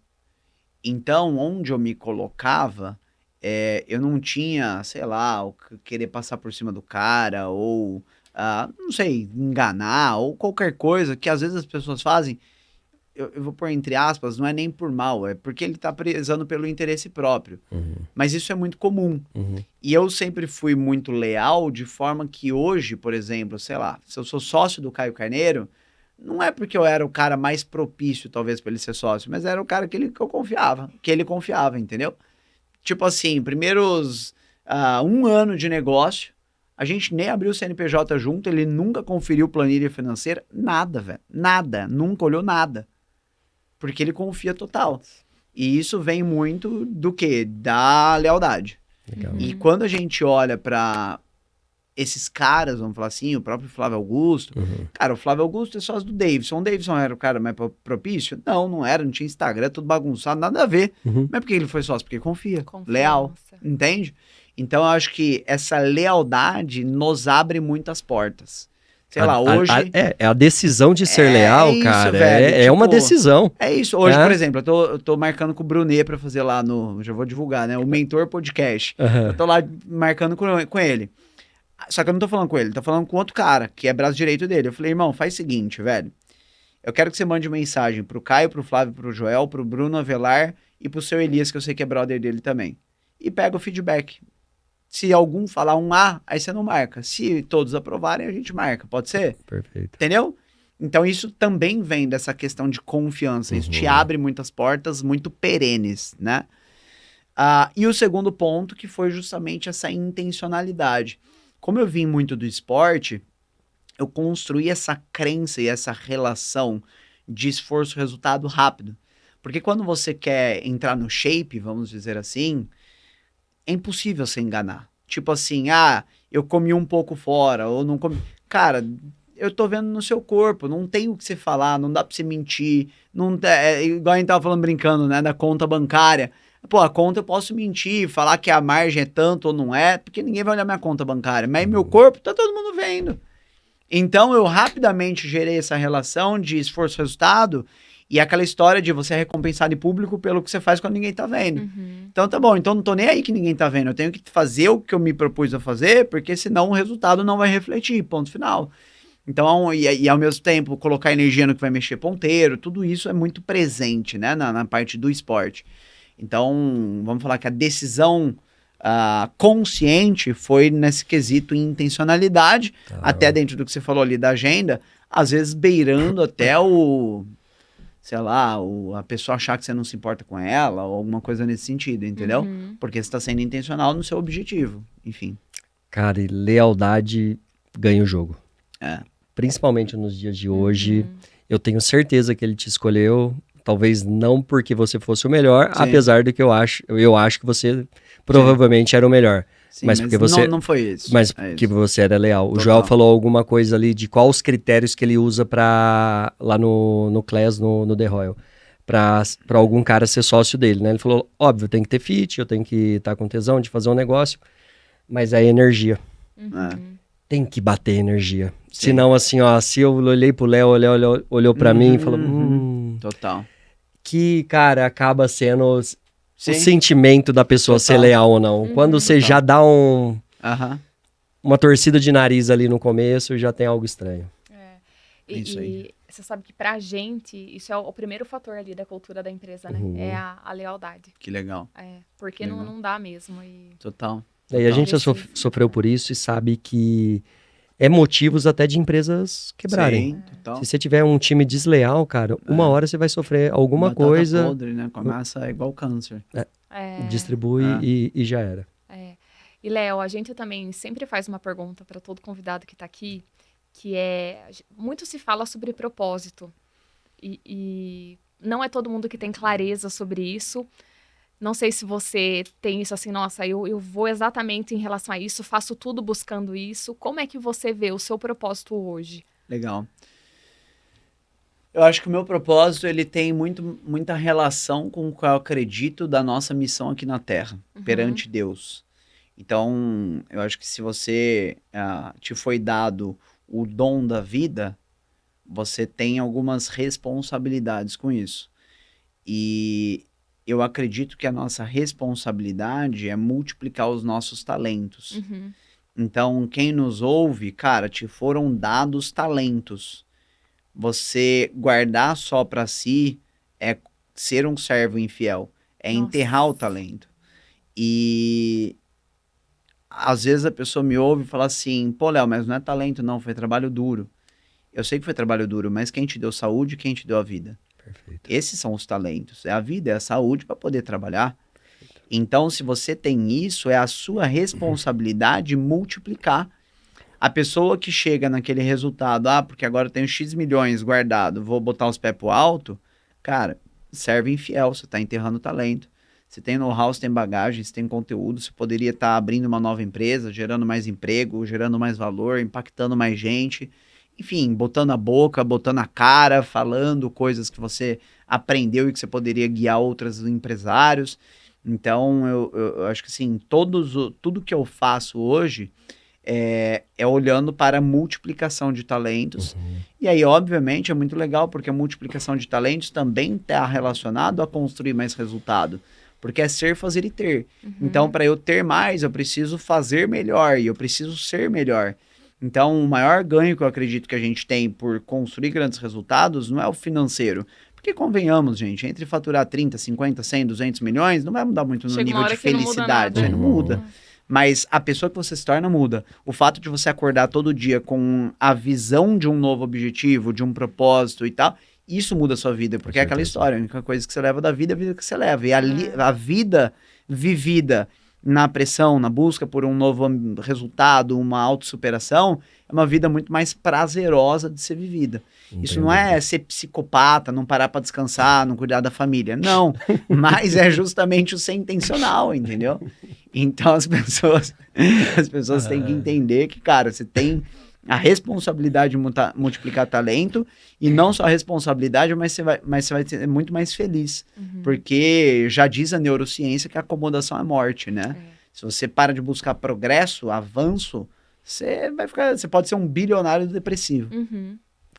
Então, onde eu me colocava, eu não tinha, sei lá, querer passar por cima do cara, ou, não sei, enganar, ou qualquer coisa que às vezes as pessoas fazem. Eu vou pôr entre aspas, não é nem por mal, é porque ele tá prezando pelo interesse próprio. Mas isso é muito comum. E eu sempre fui muito leal, de forma que hoje, por exemplo, sei lá, se eu sou sócio do Caio Carneiro, não é porque eu era o cara mais propício, talvez, para ele ser sócio, mas era o cara que eu confiava, que ele confiava, entendeu? Tipo assim, primeiros 1 ano de negócio, a gente nem abriu o CNPJ junto, ele nunca conferiu planilha financeira, nada, velho, nada, nunca olhou nada. Porque ele confia total. E isso vem muito do quê? Da lealdade. Legal. E quando a gente olha para esses caras, vamos falar assim, o próprio Flávio Augusto, cara, o Flávio Augusto é sócio do Davidson. O Davidson era o cara mais propício? Não era, não tinha Instagram, tudo bagunçado, nada a ver. Mas por que ele foi sócio? Porque confia, leal, entende? Então eu acho que essa lealdade nos abre muitas portas. Sei lá, hoje... a decisão de ser leal, isso, cara, velho, é uma tipo, decisão. É isso. Hoje, por exemplo, eu tô marcando com o Brunet pra fazer lá já vou divulgar, né? O Mentor Podcast. Eu tô lá marcando com ele. Só que eu não tô falando com ele, tô falando com outro cara, que é braço direito dele. Eu falei, irmão, faz o seguinte, velho. Eu quero que você mande mensagem pro Caio, pro Flávio, pro Joel, pro Bruno Avelar e pro seu Elias, que eu sei que é brother dele também. E pega o feedback. Se algum falar um A, aí você não marca. Se todos aprovarem, a gente marca. Pode ser? Perfeito. Entendeu? Então isso também vem dessa questão de confiança. Isso te abre muitas portas muito perenes, né? E o segundo ponto, que foi justamente essa intencionalidade. Como eu vim muito do esporte, eu construí essa crença e essa relação de esforço-resultado rápido. Porque quando você quer entrar no shape, vamos dizer assim, é impossível se enganar. Tipo assim, eu comi um pouco fora, ou não comi. Cara, eu tô vendo no seu corpo, não tem o que você falar, não dá pra você mentir. Não, igual a gente tava falando brincando, né, da conta bancária. Pô, a conta eu posso mentir, falar que a margem é tanto ou não é, porque ninguém vai olhar minha conta bancária. Mas meu corpo tá todo mundo vendo. Então eu rapidamente gerei essa relação de esforço-resultado e aquela história de você é recompensado em público pelo que você faz quando ninguém tá vendo. Então tá bom, então não tô nem aí que ninguém tá vendo. Eu tenho que fazer o que eu me propus a fazer, porque senão o resultado não vai refletir, ponto final. Então, e ao mesmo tempo, colocar energia no que vai mexer ponteiro, tudo isso é muito presente, né, na parte do esporte. Então, vamos falar que a decisão consciente foi nesse quesito intencionalidade, até dentro do que você falou ali da agenda, às vezes beirando até sei lá, a pessoa achar que você não se importa com ela, ou alguma coisa nesse sentido, entendeu? Porque você está sendo intencional no seu objetivo, enfim. Cara, e lealdade ganha o jogo. É. Principalmente nos dias de hoje. Eu tenho certeza que ele te escolheu, talvez não porque você fosse o melhor, Sim. apesar de que eu acho que você provavelmente era o melhor. Sim, mas porque você não foi isso. Mas é que isso. você era leal. O Total. Joel falou alguma coisa ali de quais os critérios que ele usa lá no Class, no The Royal, pra algum cara ser sócio dele, né? Ele falou, óbvio, tem que ter fit, eu tenho que estar com tesão de fazer um negócio, mas é energia. Tem que bater energia. Sim. Senão, assim, ó, se eu olhei pro Léo, o Léo olhou pra mim e falou, Total. que, cara, acaba sendo Sim. o sentimento da pessoa ser Total. leal ou não. Quando você Total. já dá Aham. uma torcida de nariz ali no começo, já tem algo estranho. Isso aí. E você sabe que pra gente, isso é o primeiro fator ali da cultura da empresa, né? É a lealdade. Que legal. Porque Legal. não dá mesmo. E Total. E a gente já sofreu por isso e sabe que é motivos até de empresas quebrarem. Sim, total. Se você tiver um time desleal, cara, uma hora você vai sofrer alguma Batata coisa, podre, né? Começa igual câncer. distribui e já era. E, Léo, a gente também sempre faz uma pergunta para todo convidado que está aqui, que é, muito se fala sobre propósito. E não é todo mundo que tem clareza sobre isso. Não sei se você tem isso assim, nossa, eu vou exatamente em relação a isso, faço tudo buscando isso. Como é que você vê o seu propósito hoje? Legal. Eu acho que o meu propósito, ele tem muita relação com o que eu acredito da nossa missão aqui na Terra, perante Deus. Então, eu acho que se você te foi dado o dom da vida, você tem algumas responsabilidades com isso. E eu acredito que a nossa responsabilidade é multiplicar os nossos talentos. Então, quem nos ouve, cara, te foram dados talentos. Você guardar só para si é ser um servo infiel, é enterrar o talento. E às vezes a pessoa me ouve e fala assim, pô, Léo, mas não é talento não, foi trabalho duro. Eu sei que foi trabalho duro, mas quem te deu saúde, quem te deu a vida? Perfeito. Esses são os talentos, é a vida, é a saúde para poder trabalhar. Então, se você tem isso, é a sua responsabilidade multiplicar. A pessoa que chega naquele resultado, porque agora eu tenho X milhões guardado, vou botar os pés pro alto, cara, serve infiel, você tá enterrando talento. Você tem know-how, você tem bagagem, você tem conteúdo, você poderia estar abrindo uma nova empresa, gerando mais emprego, gerando mais valor, impactando mais gente. Enfim, botando a boca, botando a cara, falando coisas que você aprendeu e que você poderia guiar outros empresários. Então, eu acho que assim, tudo que eu faço hoje é olhando para a multiplicação de talentos. E aí, obviamente, é muito legal, porque a multiplicação de talentos também está relacionado a construir mais resultado. Porque é ser, fazer e ter. Então, para eu ter mais, eu preciso fazer melhor e eu preciso ser melhor. Então, o maior ganho que eu acredito que a gente tem por construir grandes resultados não é o financeiro. Porque, convenhamos, gente, entre faturar 30, 50, 100, 200 milhões, não vai mudar muito no nível de felicidade. Não muda. Mas a pessoa que você se torna muda. O fato de você acordar todo dia com a visão de um novo objetivo, de um propósito e tal, isso muda a sua vida. Porque é aquela história, a única coisa que você leva da vida é a vida que você leva. E a vida vivida na pressão, na busca por um novo resultado, uma autossuperação, é uma vida muito mais prazerosa de ser vivida. Isso não é ser psicopata, não parar para descansar, não cuidar da família. Não, mas é justamente o ser intencional, entendeu? Então as pessoas têm que entender que, cara, você tem a responsabilidade de multiplicar talento, e não só a responsabilidade, mas você vai ser muito mais feliz. Porque já diz a neurociência que a acomodação é morte, né? Se você para de buscar progresso, avanço, você pode ser um bilionário depressivo.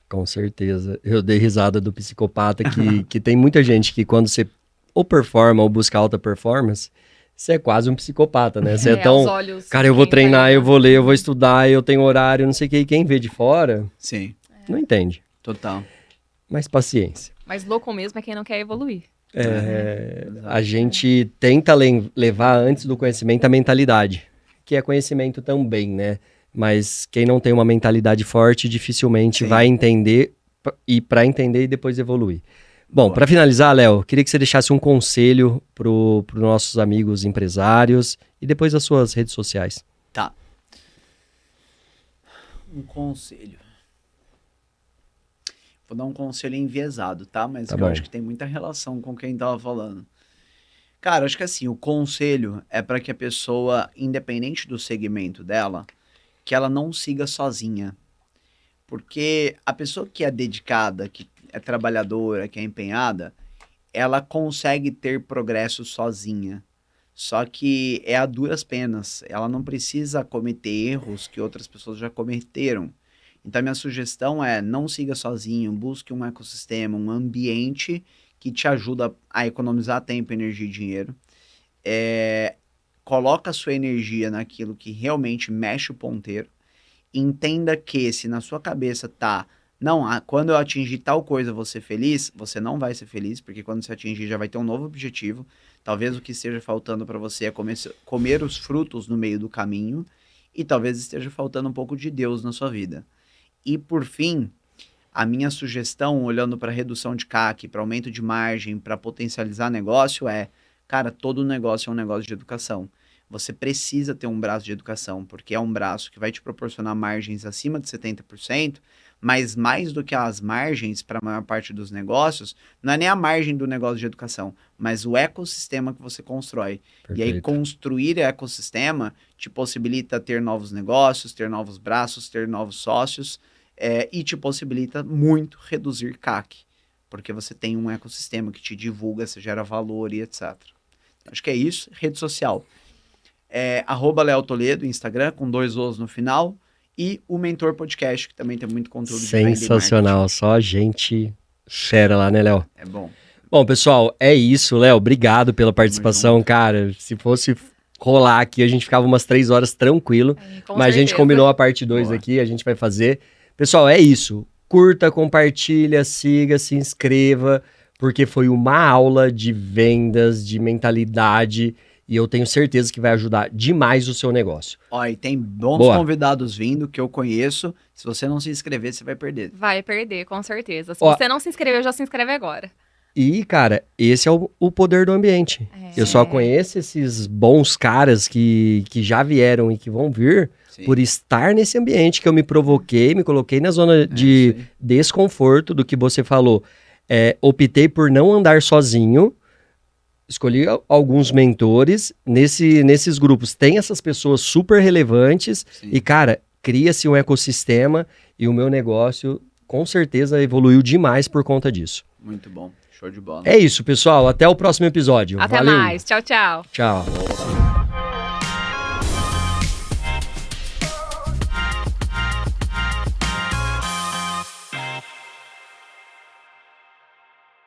Com certeza. Eu dei risada do psicopata que tem muita gente que quando você ou performa ou busca alta performance, você é quase um psicopata, né? Você é tão... Cara, eu vou treinar, eu vou ler, eu vou estudar, eu tenho horário, não sei o que. E quem vê de fora, Sim, não entende. total. Mas paciência. Mas louco mesmo é quem não quer evoluir. A gente tenta levar antes do conhecimento a mentalidade, que é conhecimento também, né? Mas quem não tem uma mentalidade forte dificilmente vai entender e para entender e depois evoluir. Bom, para finalizar, Léo, queria que você deixasse um conselho para os nossos amigos empresários e depois as suas redes sociais. Tá. Um conselho. Vou dar um conselho enviesado, tá? Mas Tá eu bom. acho que tem muita relação com quem tava falando. Cara, acho que assim, o conselho é para que a pessoa, independente do segmento dela, que ela não siga sozinha. Porque a pessoa que é dedicada, que é trabalhadora, que é empenhada, ela consegue ter progresso sozinha. Só que é a duras penas. Ela não precisa cometer erros que outras pessoas já cometeram. Então, a minha sugestão é não siga sozinho, busque um ecossistema, um ambiente que te ajuda a economizar tempo, energia e dinheiro. Coloca a sua energia naquilo que realmente mexe o ponteiro. Entenda que se na sua cabeça tá, não, quando eu atingir tal coisa eu vou ser feliz, você não vai ser feliz, porque quando você atingir já vai ter um novo objetivo. Talvez o que esteja faltando para você é comer os frutos no meio do caminho, e talvez esteja faltando um pouco de Deus na sua vida. E por fim, a minha sugestão, olhando para redução de CAC, para aumento de margem, para potencializar negócio cara, todo negócio é um negócio de educação. Você precisa ter um braço de educação, porque é um braço que vai te proporcionar margens acima de 70%, mas mais do que as margens para a maior parte dos negócios, não é nem a margem do negócio de educação, mas o ecossistema que você constrói. Perfeito. E aí, construir ecossistema te possibilita ter novos negócios, ter novos braços, ter novos sócios, e te possibilita muito reduzir CAC, porque você tem um ecossistema que te divulga, você gera valor e etc. Acho que é isso. Rede social. @Léo Toledo, Instagram, com 2 O's no final, e o Mentor Podcast, que também tem muito conteúdo de venda e Sensacional, só gente fera lá, né, Léo? marketing. É bom. Bom, pessoal, é isso, Léo. Obrigado pela participação, cara. Se fosse rolar aqui, a gente ficava umas 3 horas tranquilo. Com Mas a gente certeza. combinou a parte 2 Boa. aqui, a gente vai fazer. Pessoal, é isso. Curta, compartilha, siga, se inscreva, porque foi uma aula de vendas, de mentalidade, e eu tenho certeza que vai ajudar demais o seu negócio. Ó, e tem bons Boa. convidados vindo que eu conheço. Se você não se inscrever, você vai perder. Vai perder, com certeza. Se Ó, você não se inscreveu, já se inscreve agora. E, cara, esse é o poder do ambiente. Eu só conheço esses bons caras que já vieram e que vão vir Sim. por estar nesse ambiente que eu me provoquei, me coloquei na zona de isso aí. desconforto do que você falou. Optei por não andar sozinho, escolhi alguns mentores. Nesses grupos tem essas pessoas super relevantes. Sim. E, cara, cria-se um ecossistema e o meu negócio com certeza evoluiu demais por conta disso. Muito bom. Show de bola. É isso, pessoal. Até o próximo episódio. Até Valeu. mais. Tchau, tchau. Tchau.